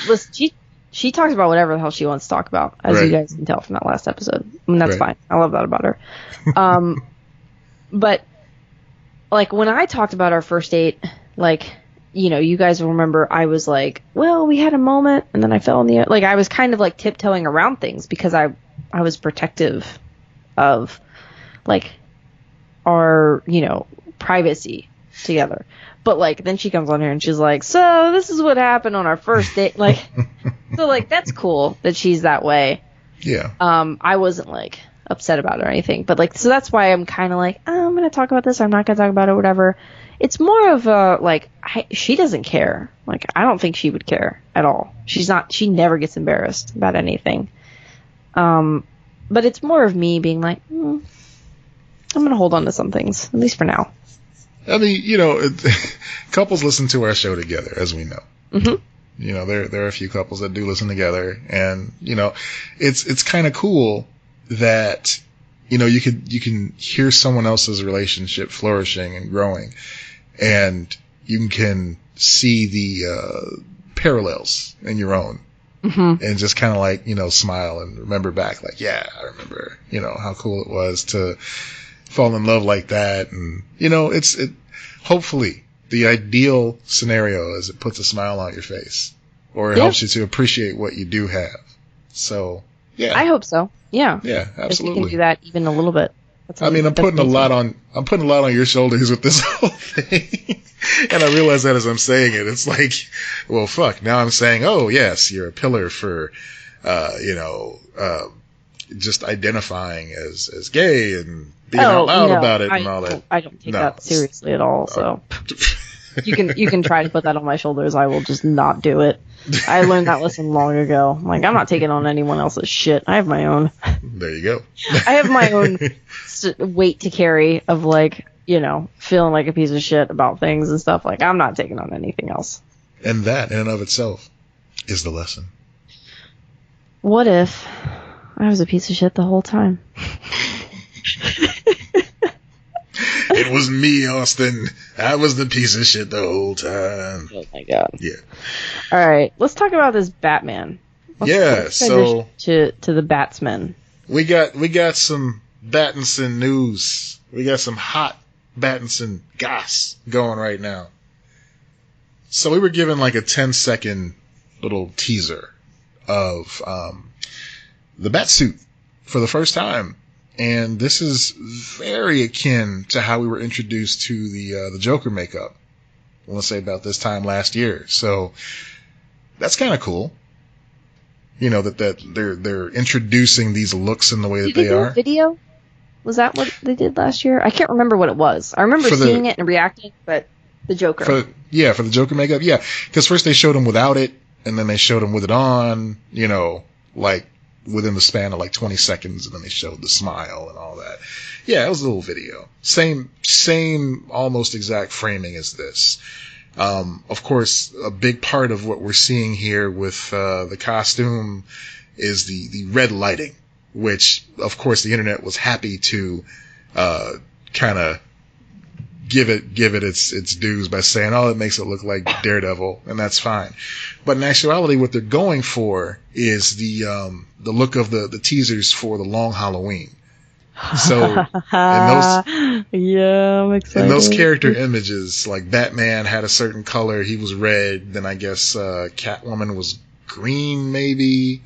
listen, she talks about whatever the hell she wants to talk about, as you guys can tell from that last episode. I mean, that's fine. I love that about her. But, like, when I talked about our first date, like, you know, you guys will remember I was like, well, we had a moment, and then I fell in the... Like, I was kind of, like, tiptoeing around things because I was protective of, like, our, you know, privacy together. But, like, then she comes on here and she's like, so this is what happened on our first date. Like, so, like, that's cool that she's that way. Yeah. I wasn't, like, upset about it or anything. But, like, so that's why I'm kind of like, oh, I'm going to talk about this. I'm not going to talk about it, whatever. It's more of a, like, she doesn't care. Like, I don't think she would care at all. She never gets embarrassed about anything. But it's more of me being like, I'm going to hold on to some things, at least for now. I mean, you know, couples listen to our show together, as we know. Mm-hmm. You know, there are a few couples that do listen together, and, you know, it's kind of cool that, you know, you can hear someone else's relationship flourishing and growing, and you can see the parallels in your own. Mm-hmm. And just kind of, like, you know, smile and remember back, like, yeah, I remember, you know, how cool it was to fall in love like that. And, you know, hopefully the ideal scenario is it puts a smile on your face, or it helps you to appreciate what you do have. So, yeah. I hope so. Yeah. Yeah, absolutely. If we can do that even a little bit. I'm putting a lot on your shoulders with this whole thing. And I realize that as I'm saying it, it's like, well, fuck. Now I'm saying, oh, yes, you're a pillar for, you know, just identifing as gay and being out loud about it and all that. I don't take that seriously at all. So you can try to put that on my shoulders. I will just not do it. I learned that lesson long ago. Like, I'm not taking on anyone else's shit. I have my own. There you go. I have my own weight to carry of, like, you know, feeling like a piece of shit about things and stuff. Like, I'm not taking on anything else. And that, in and of itself, is the lesson. What if I was a piece of shit the whole time? It was me, Austin. I was the piece of shit the whole time. Oh my god. Yeah. All right, let's talk about this Batman. Let's so to the Batsman. We got some Battinson news. We got some hot Battinson goss going right now. So we were given like a 10-second little teaser of the Batsuit for the first time. And this is very akin to how we were introduced to the Joker makeup, I want to say about this time last year. So that's kind of cool. You know, that they're introducing these looks in the way that Did they do are. a video? Was that what they did last year? I can't remember what it was. I remember seeing it and reacting, but the Joker. For the Joker makeup, yeah. Because first they showed him without it, and then they showed him with it on, you know, like within the span of like 20 seconds, and then they showed the smile and all that. Yeah, it was a little video. Same, almost exact framing as this. Of course, a big part of what we're seeing here with the costume is the red lighting, which, of course, the internet was happy to kind of give it its dues by saying, oh, it makes it look like Daredevil, and that's fine. But in actuality, what they're going for is the look of the teasers for the Long Halloween. So I'm excited. In those character images, like Batman had a certain color, he was red. Then I guess Catwoman was green, maybe.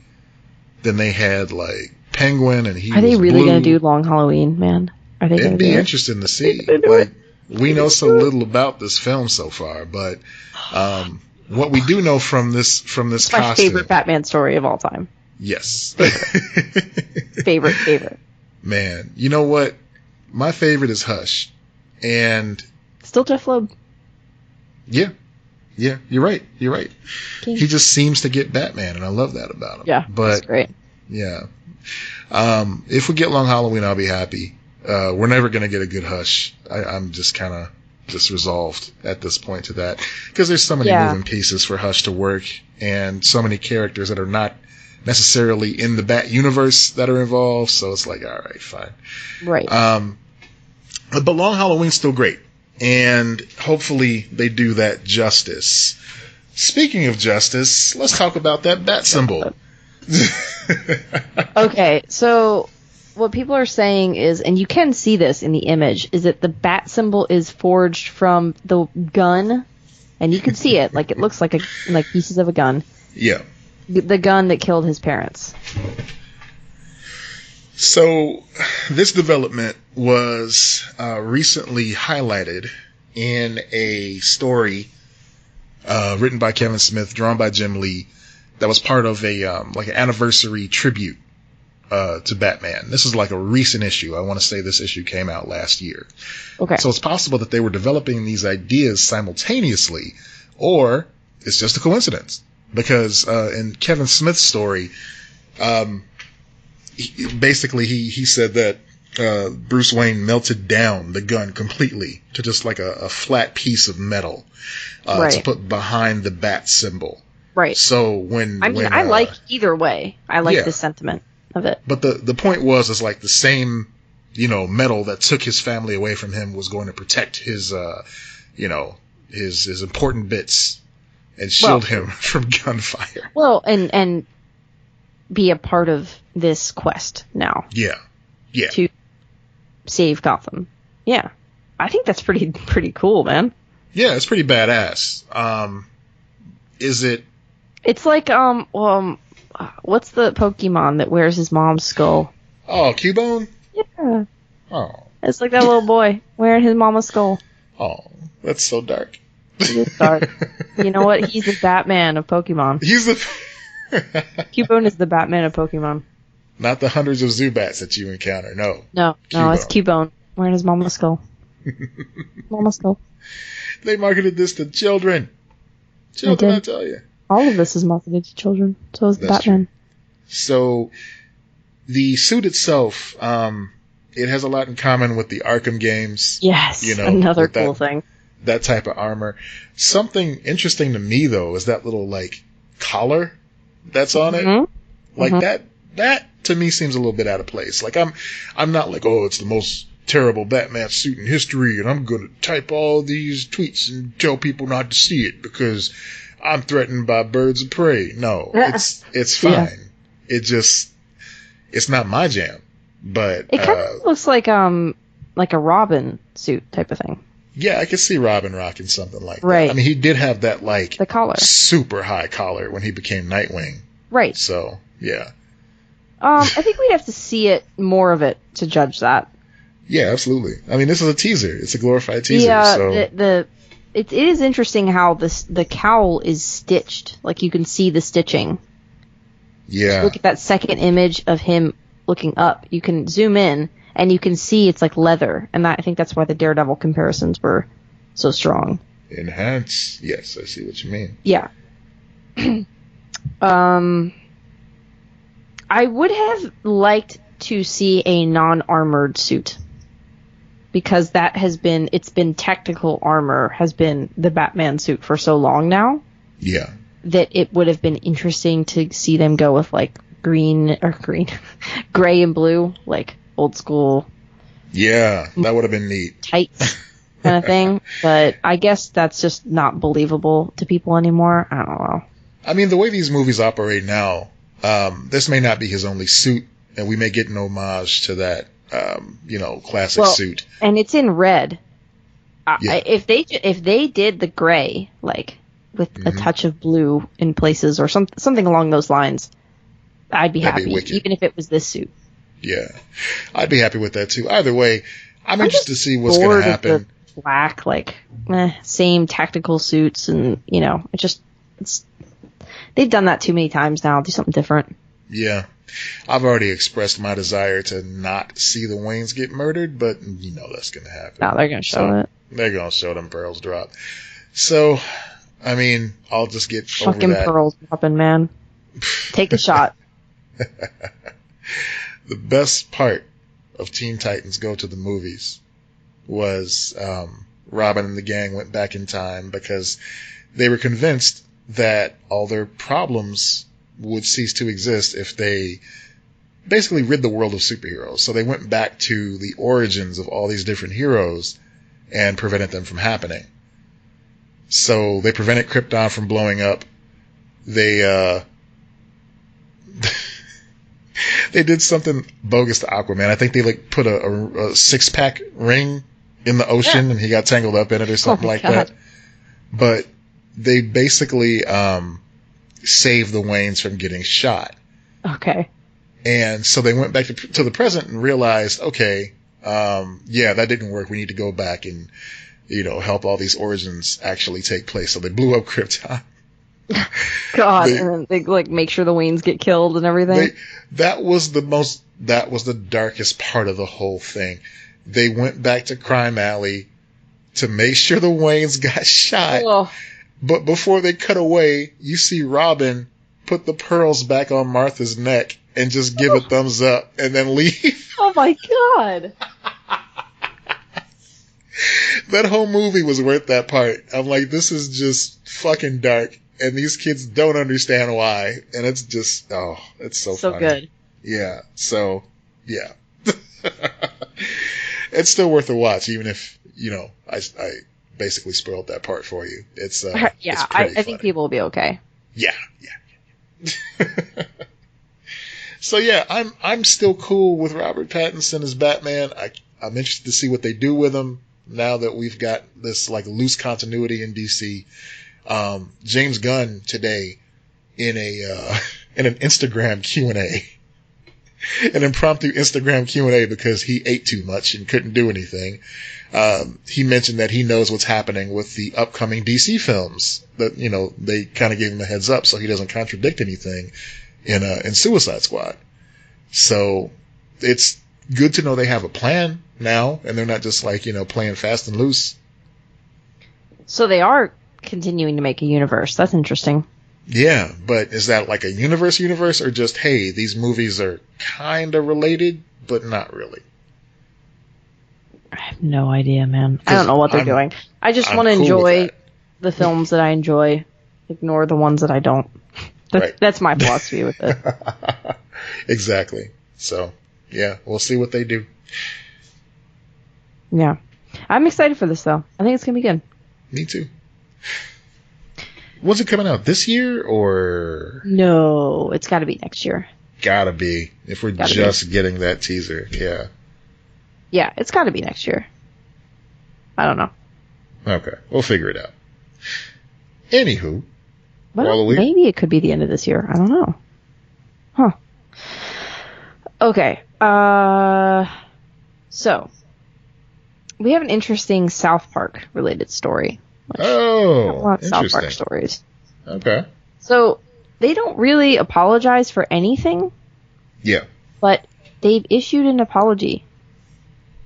Then they had like Penguin, and he. Are they really going to do Long Halloween, man? Are they? It'd be interesting to see. Like we know so little about this film so far, but what we do know from this it's costume, my favorite Batman story of all time. Yes, favorite. Man, you know what? My favorite is Hush, and still Jeff Loeb. Yeah, you're right. King. He just seems to get Batman, and I love that about him. Yeah, that's great. Yeah, if we get Long Halloween, I'll be happy. We're never gonna get a good Hush. I'm just kind of resolved at this point to that, because there's so many moving pieces for Hush to work, and so many characters that are not necessarily in the Bat universe that are involved, so it's like, all right, fine. Right. But Long Halloween's still great, and hopefully they do that justice. Speaking of justice, let's talk about that bat symbol. Okay, so what people are saying is, and you can see this in the image, is that the bat symbol is forged from the gun, and you can see it, like it looks like pieces of a gun. Yeah. The gun that killed his parents. So this development was recently highlighted in a story written by Kevin Smith, drawn by Jim Lee, that was part of a like an anniversary tribute to Batman. This is like a recent issue. I want to say this issue came out last year. Okay. So it's possible that they were developing these ideas simultaneously, or it's just a coincidence. Because in Kevin Smith's story, he said that Bruce Wayne melted down the gun completely to just like a flat piece of metal to put behind the bat symbol. Right. So I like either way. I like the sentiment of it. But the point was like the same, metal that took his family away from him was going to protect his, his important bits. And shield him from gunfire. Well, and be a part of this quest now. Yeah. To save Gotham. Yeah. I think that's pretty cool, man. Yeah, it's pretty badass. Is it? It's like what's the Pokemon that wears his mom's skull? Oh, Cubone? Yeah. Oh. It's like that little boy wearing his mama's skull. Oh, that's so dark. It is dark. You know what? He's the Batman of Pokemon. Cubone is the Batman of Pokemon. Not the hundreds of Zubats that you encounter. No. No, it's Cubone wearing his mama's skull. Mama's skull. They marketed this to children. Children, I tell you. All of this is marketed to children. So is Batman. True. So the suit itself, it has a lot in common with the Arkham games. Yes, another cool thing. That type of armor. Something interesting to me, though, is that little, like, collar that's on it. Like, that to me seems a little bit out of place. Like, I'm not like, oh, it's the most terrible Batman suit in history, and I'm going to type all these tweets and tell people not to see it because I'm threatened by birds of prey. No, it's fine. Yeah. It's not my jam. But it kind of looks like a Robin suit type of thing. Yeah, I could see Robin rocking something like that. I mean, he did have that, like, the collar. Super high collar when he became Nightwing. Right. So, yeah. I think we'd have to see more of it to judge that. Yeah, absolutely. I mean, this is a teaser. It's a glorified teaser. Yeah, so. It is interesting how the cowl is stitched. Like, you can see the stitching. Yeah. Look at that second image of him looking up. You can zoom in, and you can see it's like leather. And I think that's why the Daredevil comparisons were so strong. Enhance. Yes, I see what you mean. Yeah. I would have liked to see a non-armored suit. Because it's been technical armor has been the Batman suit for so long now. Yeah. That it would have been interesting to see them go with like gray and blue, like old school. Yeah, that would have been neat. Tights kind of thing. But I guess that's just not believable to people anymore. I don't know. I mean, the way these movies operate now, this may not be his only suit, and we may get an homage to that, classic suit. And it's in red. Yeah. If they did the gray, like with a touch of blue in places or something along those lines, I'd be happy, even if it was this suit. Yeah, I'd be happy with that too. Either way, I'm interested to see what's going to happen. The black, same tactical suits, and they've done that too many times now. Do something different. Yeah. I've already expressed my desire to not see the Waynes get murdered, but that's going to happen. No, they're going to show it. They're going to show them pearls drop. So, I mean, I'll just get over that. Fucking pearls dropping, man. Take the shot. The best part of Teen Titans Go to the Movies was Robin and the gang went back in time because they were convinced that all their problems would cease to exist if they basically rid the world of superheroes. So they went back to the origins of all these different heroes and prevented them from happening. So they prevented Krypton from blowing up. They they did something bogus to Aquaman. I think they put a 6-pack ring in the ocean and he got tangled up in it or something like that. But they basically save the Waynes from getting shot. Okay. And so they went back to the present and realized, okay, that didn't work. We need to go back and, help all these origins actually take place. So they blew up Krypton. God, and they make sure the Waynes get killed and everything. That was the darkest part of the whole thing. They went back to Crime Alley to make sure the Waynes got shot. Oh. But before they cut away, you see Robin put the pearls back on Martha's neck and just give a thumbs up and then leave. Oh my God. That whole movie was worth that part. I'm like, this is just fucking dark and these kids don't understand why. And it's just, it's so funny. Good. Yeah. So, yeah. It's still worth a watch, even if, I basically spoiled that part for you. It's yeah, I think people will be okay. Yeah. So yeah, I'm still cool with Robert Pattinson as Batman. I'm interested to see what they do with him now that we've got this loose continuity in DC. James Gunn today in an Instagram Q&A, an impromptu Instagram Q&A because he ate too much and couldn't do anything. He mentioned that he knows what's happening with the upcoming DC films. That they kind of gave him a heads up so he doesn't contradict anything in Suicide Squad. So it's good to know they have a plan now, and they're not just playing fast and loose. So they are continuing to make a universe. That's interesting. Yeah, but is that like a universe, or just, hey, these movies are kind of related, but not really? I have no idea, man. I don't know what they're doing. I just want to enjoy the films that I enjoy, ignore the ones that I don't. That's my philosophy with it. Exactly. So, yeah, we'll see what they do. Yeah. I'm excited for this, though. I think it's going to be good. Me too. When's it coming out? This year or? No, it's got to be next year. Gotta be. If we're just getting that teaser. Yeah. Yeah, it's got to be next year. I don't know. Okay. We'll figure it out. Anywho. Well, maybe it could be the end of this year. I don't know. Huh. Okay. So, we have an interesting South Park related story. Oh, interesting. South Park stories. Okay. So, they don't really apologize for anything. Yeah. But they've issued an apology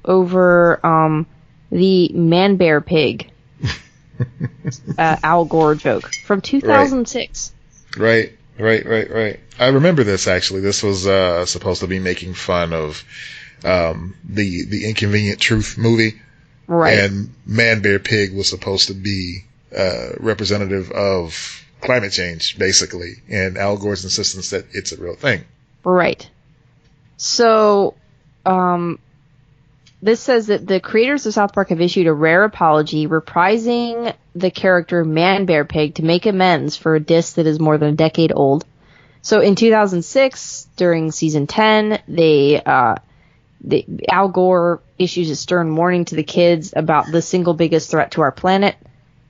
over the man bear pig Al Gore joke from 2006. Right. I remember this, actually. This was supposed to be making fun of the Inconvenient Truth movie. Right. And Man Bear Pig was supposed to be representative of climate change, basically, and Al Gore's insistence that it's a real thing. Right. So, this says that the creators of South Park have issued a rare apology reprising the character Man Bear Pig to make amends for a diss that is more than a decade old. So in 2006, during season 10, Al Gore issues a stern warning to the kids about the single biggest threat to our planet,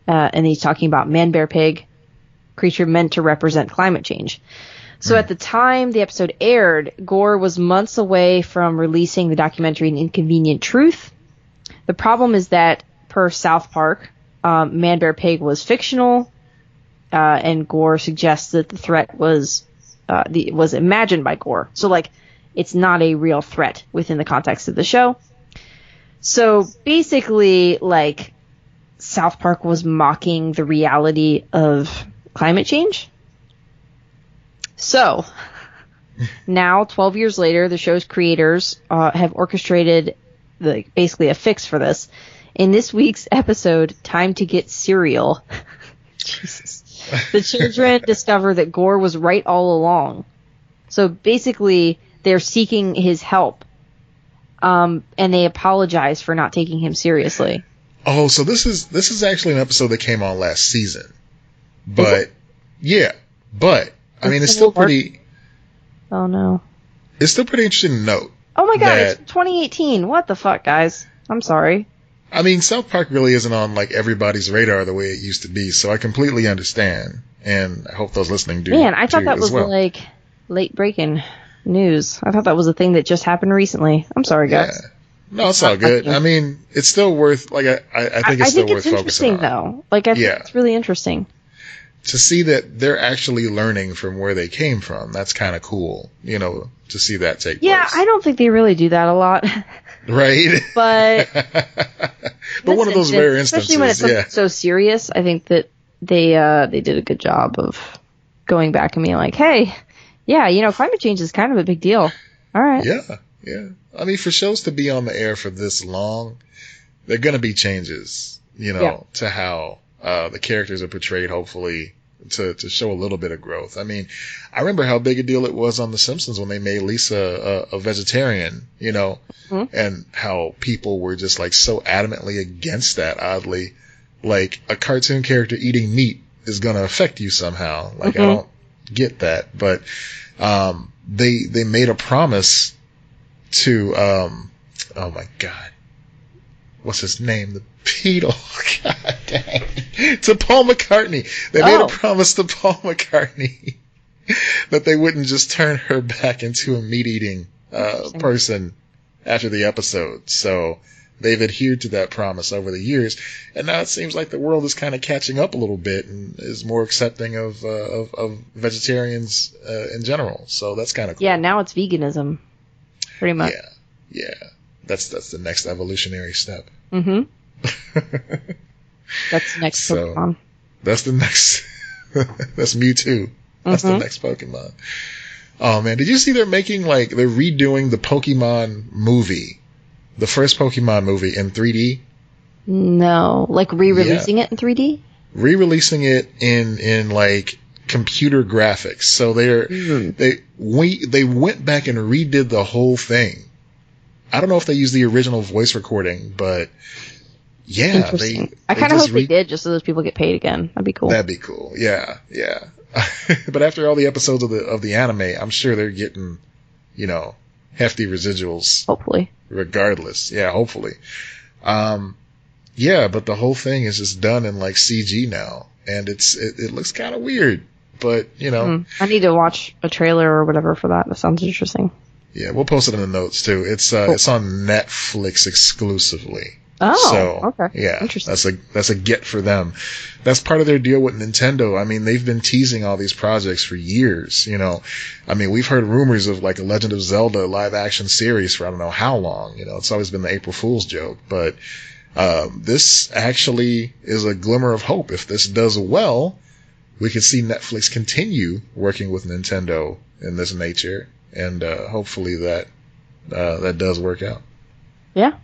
and he's talking about Man Bear Pig, creature meant to represent climate change. So at the time the episode aired, Gore was months away from releasing the documentary An Inconvenient Truth. The problem is that, per South Park, Man Bear Pig was fictional, and Gore suggests that the threat was imagined by Gore. So, like, it's not a real threat within the context of the show. So basically, like, South Park was mocking the reality of climate change. So, now, 12 years later, the show's creators have orchestrated basically a fix for this. In this week's episode, Time to Get Cereal, Jesus, the children discover that Gore was right all along. So basically, they're seeking his help, and they apologize for not taking him seriously. Oh, so this is actually an episode that came on last season. But, yeah, I mean, it's still pretty... Oh, no. It's still pretty interesting to note. Oh, my God, it's 2018. What the fuck, guys? I'm sorry. I mean, South Park really isn't on, like, everybody's radar the way it used to be, so I completely understand. And I hope those listening do. Man, I thought that was, well. like, late-breaking news. I thought that was a thing that just happened recently. I'm sorry, guys. Yeah. No, it's all good. I mean, it's still worth, like, I think it's still worth focusing on. I think it's interesting, though. Like, I think it's really interesting. To see that they're actually learning from where they came from, that's kind of cool, you know, to see that take place. Yeah, I don't think they really do that a lot. Right? But one of those rare instances, especially when it's something so serious, I think that they did a good job of going back and being like, hey, yeah, you know, climate change is kind of a big deal. All right. Yeah. I mean, for shows to be on the air for this long, there are going to be changes, you know, to how the characters are portrayed, hopefully, to show a little bit of growth. I mean, I remember how big a deal it was on The Simpsons when they made Lisa a vegetarian, you know, and how people were just, like, so adamantly against that, oddly. Like, a cartoon character eating meat is going to affect you somehow. Like, I don't get that. But they made a promise to, oh, my God. What's his name? The Beatle. God dang. To Paul McCartney. They made a promise to Paul McCartney that they wouldn't just turn her back into a meat-eating person after the episode. So they've adhered to that promise over the years. And now it seems like the world is kind of catching up a little bit and is more accepting of vegetarians in general. So that's kind of cool. Yeah, now it's veganism. Pretty much. Yeah. That's the next evolutionary step. Mm-hmm. That's the next Pokemon. That's the next. That's Mewtwo. That's the next Pokemon. Oh man, did you see they're redoing the Pokemon movie, the first Pokemon movie in 3D? No, like re-releasing it in 3D. Re-releasing it in like computer graphics. So they went back and redid the whole thing. I don't know if they used the original voice recording, but yeah, I kind of hope they did, just so those people get paid again. That'd be cool. That'd be cool. Yeah. But after all the episodes of the anime, I'm sure they're getting, you know, hefty residuals. Hopefully. Regardless. Yeah, hopefully. Yeah, but the whole thing is just done in like CG now, and it looks kind of weird, but you know. I need to watch a trailer or whatever for that. That sounds interesting. Yeah, we'll post it in the notes too. It's on Netflix exclusively. Oh, okay. Yeah, interesting. that's a get for them. That's part of their deal with Nintendo. I mean, they've been teasing all these projects for years. I mean, we've heard rumors of like a Legend of Zelda live action series for I don't know how long. It's always been the April Fool's joke, but this actually is a glimmer of hope. If this does well, we could see Netflix continue working with Nintendo in this nature, and hopefully that does work out. Yeah.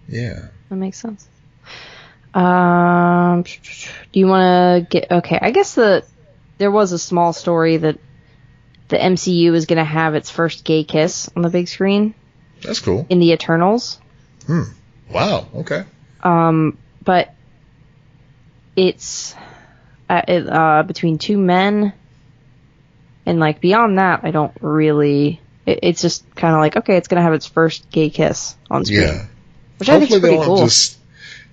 Yeah. That makes sense. Do you want to get... Okay, I guess there was a small story that the MCU is going to have its first gay kiss on the big screen. That's cool. In the Eternals. Wow, okay. But it's between two men, and like beyond that, I don't really... It's just kind of like, okay, it's going to have its first gay kiss on screen. Yeah. Which I think is pretty cool.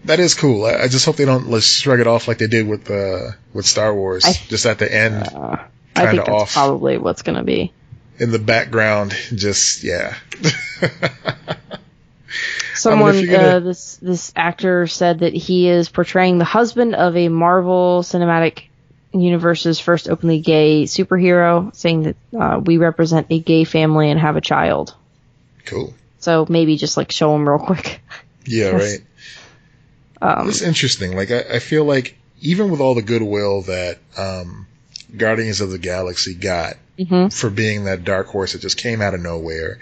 That is cool. I just hope they don't shrug it off like they did with Star Wars, just at the end. I think that's probably what's going to be. In the background, just, yeah. Someone, this actor said that he is portraying the husband of a Marvel Cinematic Universe's first openly gay superhero, saying that we represent a gay family and have a child. Cool. So maybe just like show him real quick. Yeah, right. It's interesting. Like I feel like even with all the goodwill that Guardians of the Galaxy got for being that dark horse that just came out of nowhere,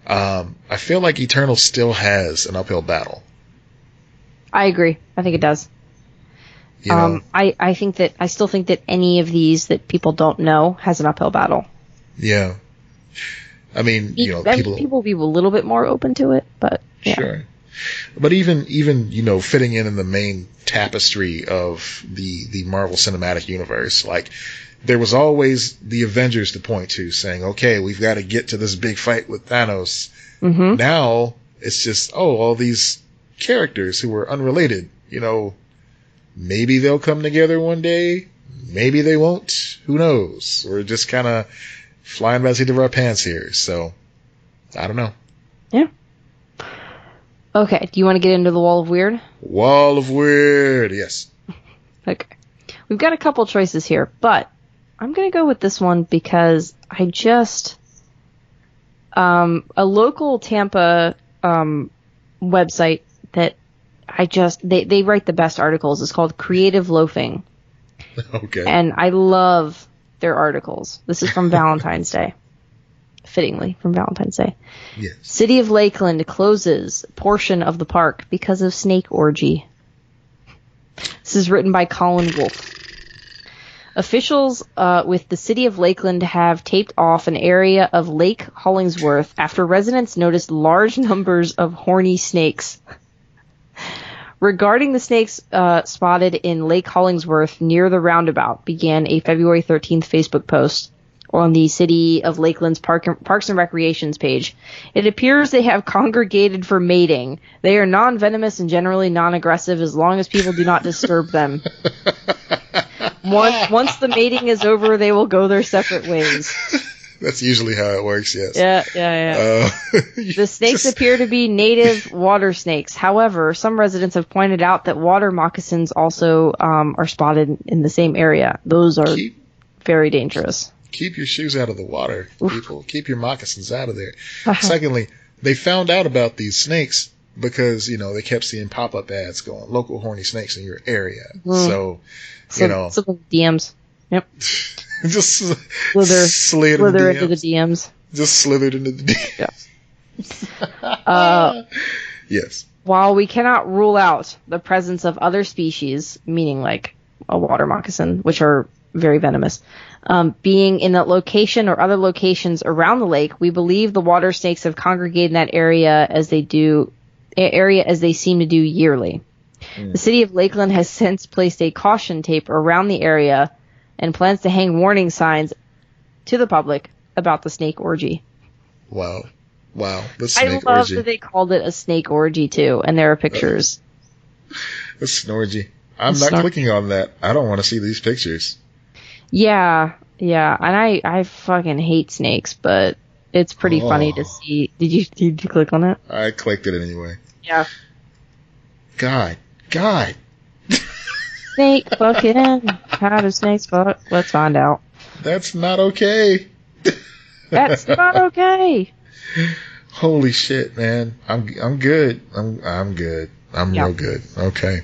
I feel like Eternal still has an uphill battle. I agree. I think it does. I still think that any of these that people don't know has an uphill battle. Yeah. I mean, people will be a little bit more open to it, but yeah. Sure. But even fitting in the main tapestry of the Marvel Cinematic Universe, like there was always the Avengers to point to, saying, "Okay, we've got to get to this big fight with Thanos." Mm-hmm. Now it's just all these characters who are unrelated. Maybe they'll come together one day. Maybe they won't. Who knows? We're just kind of flying by the seat of our pants here. So, I don't know. Yeah. Okay. Do you want to get into the Wall of Weird? Wall of Weird. Yes. Okay. We've got a couple choices here, but I'm going to go with this one because I just... a local Tampa website that they write the best articles. It's called Creative Loafing. Okay. And I love their articles. This is from Valentine's Day. Fittingly, from Valentine's Day. Yes. City of Lakeland closes portion of the park because of snake orgy. This is written by Colin Wolfe. Officials with the City of Lakeland have taped off an area of Lake Hollingsworth after residents noticed large numbers of horny snakes. Regarding the snakes spotted in Lake Hollingsworth near the roundabout, began a February 13th Facebook post on the City of Lakeland's Parks and Recreations page. It appears they have congregated for mating. They are non-venomous and generally non-aggressive as long as people do not disturb them. Once the mating is over, they will go their separate ways. That's usually how it works, yes. Yeah. The snakes appear to be native water snakes. However, some residents have pointed out that water moccasins also are spotted in the same area. Those are very dangerous. Keep your shoes out of the water, people. Keep your moccasins out of there. Secondly, they found out about these snakes because, they kept seeing pop-up ads going, local horny snakes in your area. So DMs. Yep. Just slither into the DMs. Just slithered into the DMs. Yeah. Yes. While we cannot rule out the presence of other species, meaning like a water moccasin, which are very venomous, being in that location or other locations around the lake, we believe the water snakes have congregated in that area as they seem to do yearly. The City of Lakeland has since placed a caution tape around the area and plans to hang warning signs to the public about the snake orgy. Wow. The snake orgy. I love that they called it a snake orgy, too, and there are pictures. A snorgy. I'm not clicking on that. I don't want to see these pictures. Yeah, and I fucking hate snakes, but it's pretty funny to see. Did you click on it? I clicked it anyway. Yeah. God. Snake fucking. How do snakes fuck? Let's find out. That's not okay. That's not okay. Holy shit, man. I'm good. I'm good. I'm real good. Okay.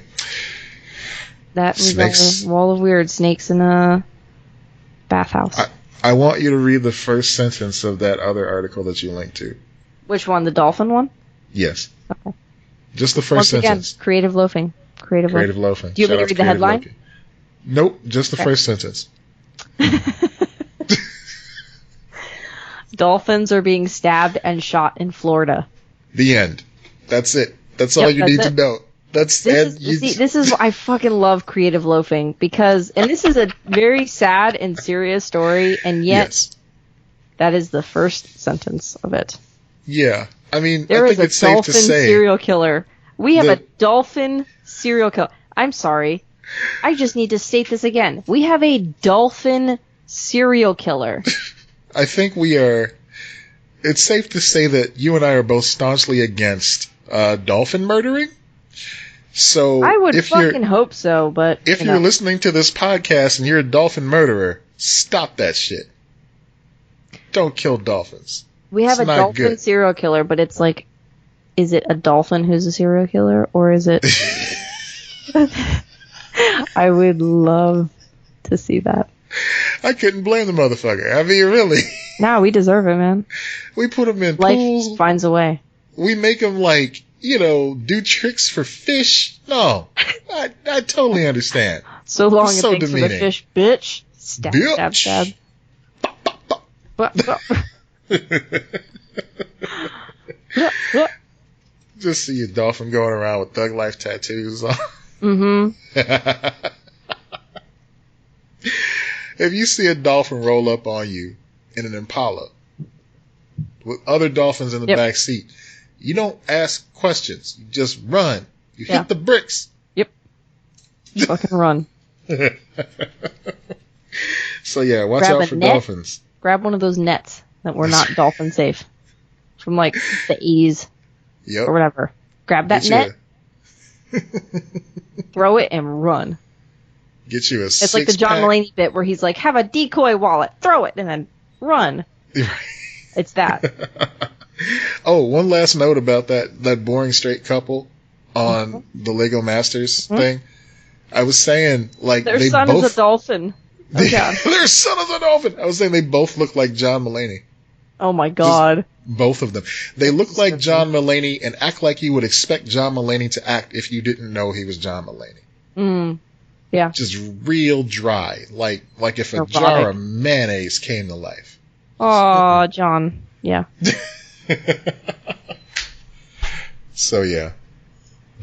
That was Snakes. a wall of weird snakes in a bathhouse. I want you to read the first sentence of that other article that you linked to. Which one? The dolphin one? Yes. Okay. Just the first sentence. Again, creative loafing. Creative loafing. Do you want me to read the headline? Loki. Nope, just the first sentence. Dolphins are being stabbed and shot in Florida. The end. That's it. That's all you need to know. This is I fucking love creative loafing because, and this is a very sad and serious story, and yet that is the first sentence of it. Yeah, I mean, there I is think it's a safe to dolphin say serial killer. We have a dolphin serial killer. I'm sorry, I just need to state this again. We have a dolphin serial killer. I think we are. It's safe to say that you and I are both staunchly against dolphin murdering. So I would fucking hope so, but if you're listening to this podcast and you're a dolphin murderer, stop that shit. Don't kill dolphins. We have a dolphin serial killer, but it's like, is it a dolphin who's a serial killer, or is it? I would love to see that. I couldn't blame the motherfucker. I mean, really. No, we deserve it, man. We put him in Life pools. Finds a way. We make him do tricks for fish. No, I totally understand. So long it's it so takes for the fish, bitch. Stab, bitch. stab, stab. Just see a dolphin going around with Thug Life tattoos on. Mm-hmm. If you see a dolphin roll up on you in an Impala with other dolphins in the back seat, you don't ask questions. You just run. You hit the bricks. Yep. Fucking run. So yeah, watch out for dolphins. Grab one of those nets that were not dolphin safe from like the 80s or whatever. Grab that net, throw it, and run. Get you a It's like the John Mulaney bit where he's like, have a decoy wallet, throw it, and then run. It's that. Oh, one last note about that boring straight couple on the Lego Masters thing. I was saying, their son is a dolphin. Oh, God. Their son is a dolphin. I was saying they both look like John Mulaney. Oh, my God. Just both of them. They look like John Mulaney and act like you would expect John Mulaney to act if you didn't know he was John Mulaney. Mm. Yeah. Just real dry. Like if a jar of mayonnaise came to life. Oh, John. Yeah. So, yeah.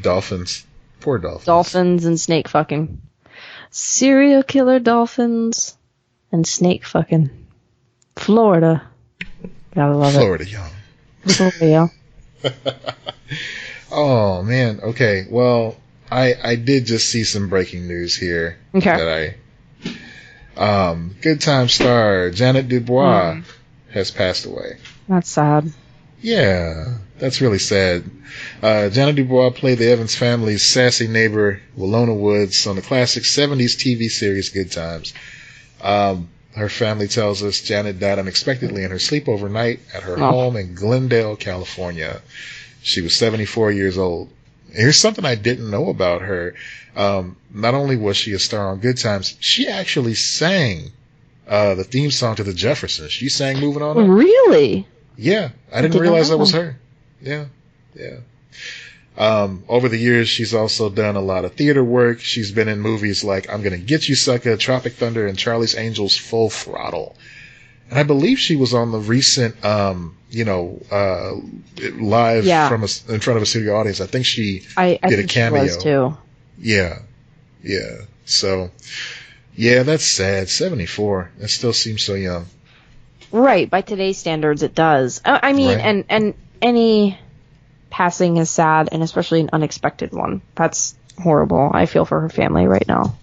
Dolphins. Poor dolphins. Dolphins and snake fucking. Serial killer dolphins and snake fucking. Florida. Gotta love Florida, young. Florida, yeah. Oh, man. Okay. Well, I did just see some breaking news here. Okay. That Good Time star Janet Dubois has passed away. That's sad. Yeah, that's really sad. Janet Dubois played the Evans family's sassy neighbor, Willona Woods, on the classic 70s TV series Good Times. Her family tells us Janet died unexpectedly in her sleep overnight at her home in Glendale, California. She was 74 years old. Here's something I didn't know about her. Not only was she a star on Good Times, she actually sang the theme song to The Jeffersons. She sang Moving On Up. Really? Yeah, I didn't realize that was her. Yeah. Over the years, she's also done a lot of theater work. She's been in movies like I'm Gonna Get You, Sucker, Tropic Thunder, and Charlie's Angels Full Throttle. And I believe she was on the recent, live in front of a studio audience. I think she did a cameo. She was too. Yeah. So, yeah, that's sad. 74. That still seems so young. Right, by today's standards, it does. I mean, right. and any passing is sad, and especially an unexpected one. That's horrible. I feel for her family right now.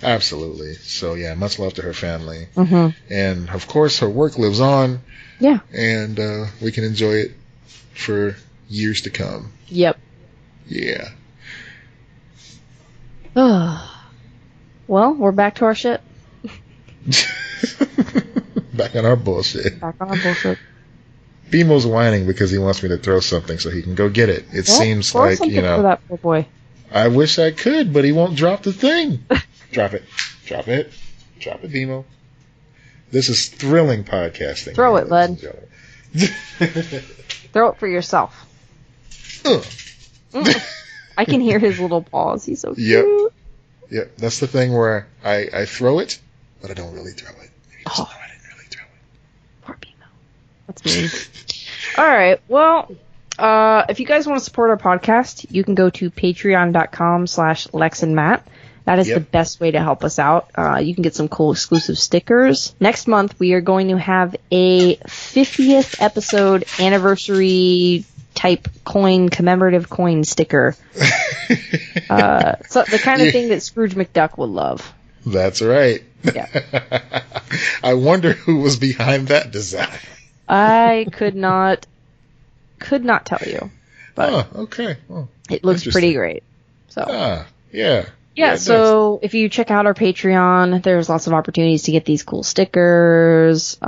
Absolutely. So, yeah, much love to her family. Mm-hmm. And, of course, her work lives on. Yeah. And we can enjoy it for years to come. Yep. Yeah. Well, we're back to our shit. Back on our bullshit. Back on our bullshit. Bemo's whining because he wants me to throw something so he can go get it. It seems throw like, something for that poor boy. I wish I could, but he won't drop the thing. Drop it. Drop it. Drop it, Bemo. This is thrilling podcasting. Throw it, bud. Throw it for yourself. I can hear his little paws. He's so cute. Yep. That's the thing where I throw it, but I don't really throw it. I didn't really throw it. Poor Bemo. That's mean. All right. Well, if you guys want to support our podcast, you can go to patreon.com/LexandMatt. That is the best way to help us out. You can get some cool exclusive stickers. Next month, we are going to have a 50th episode anniversary type commemorative coin sticker. So the kind of thing that Scrooge McDuck would love. That's right. Yeah. I wonder who was behind that design. I could not tell you. But okay. Oh, it looks pretty great. So. Yeah. Yeah, so if you check out our Patreon, there's lots of opportunities to get these cool stickers,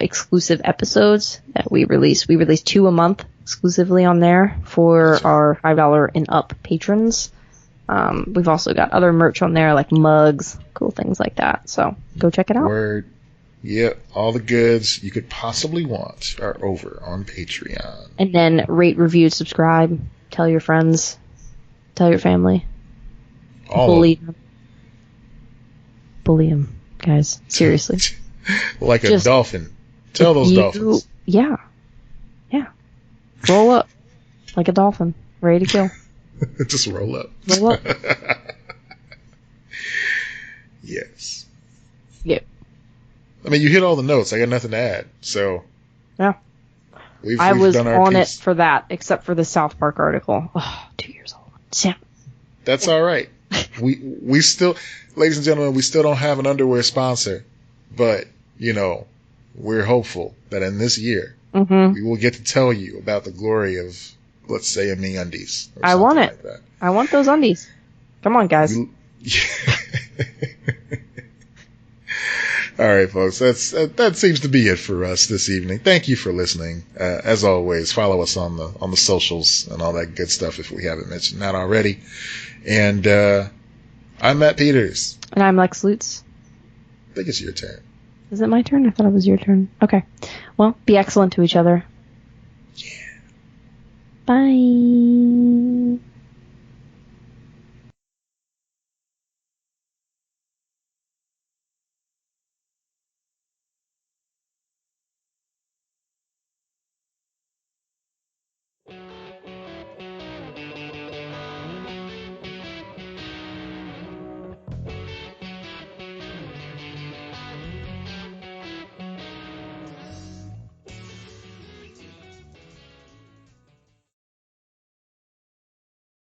exclusive episodes that we release. We release 2 a month exclusively on there for our $5 and up patrons. We've also got other merch on there like mugs, cool things like that. So go check it out. Word. Yep, all the goods you could possibly want are over on Patreon. And then rate, review, subscribe, tell your friends, tell your family. Bully them, guys. Seriously. Like a dolphin. Tell those dolphins. Yeah. Roll up like a dolphin, ready to kill. Just roll up. Roll up. Yes. Yep. I mean, you hit all the notes. I got nothing to add. So. Yeah. We've was done our on piece. it for that, except for the South Park article. Oh, 2 years old. Sam. That's all right. We still, ladies and gentlemen, we still don't have an underwear sponsor, but we're hopeful that in this year we will get to tell you about the glory of, let's say, a MeUndies. I want it. Like that. I want those undies. Come on, guys. All right, folks. That seems to be it for us this evening. Thank you for listening. As always, follow us on the socials and all that good stuff if we haven't mentioned that already. And I'm Matt Peters. And I'm Lex Lutz. I think it's your turn. Is it my turn? I thought it was your turn. Okay. Well, be excellent to each other. Yeah. Bye.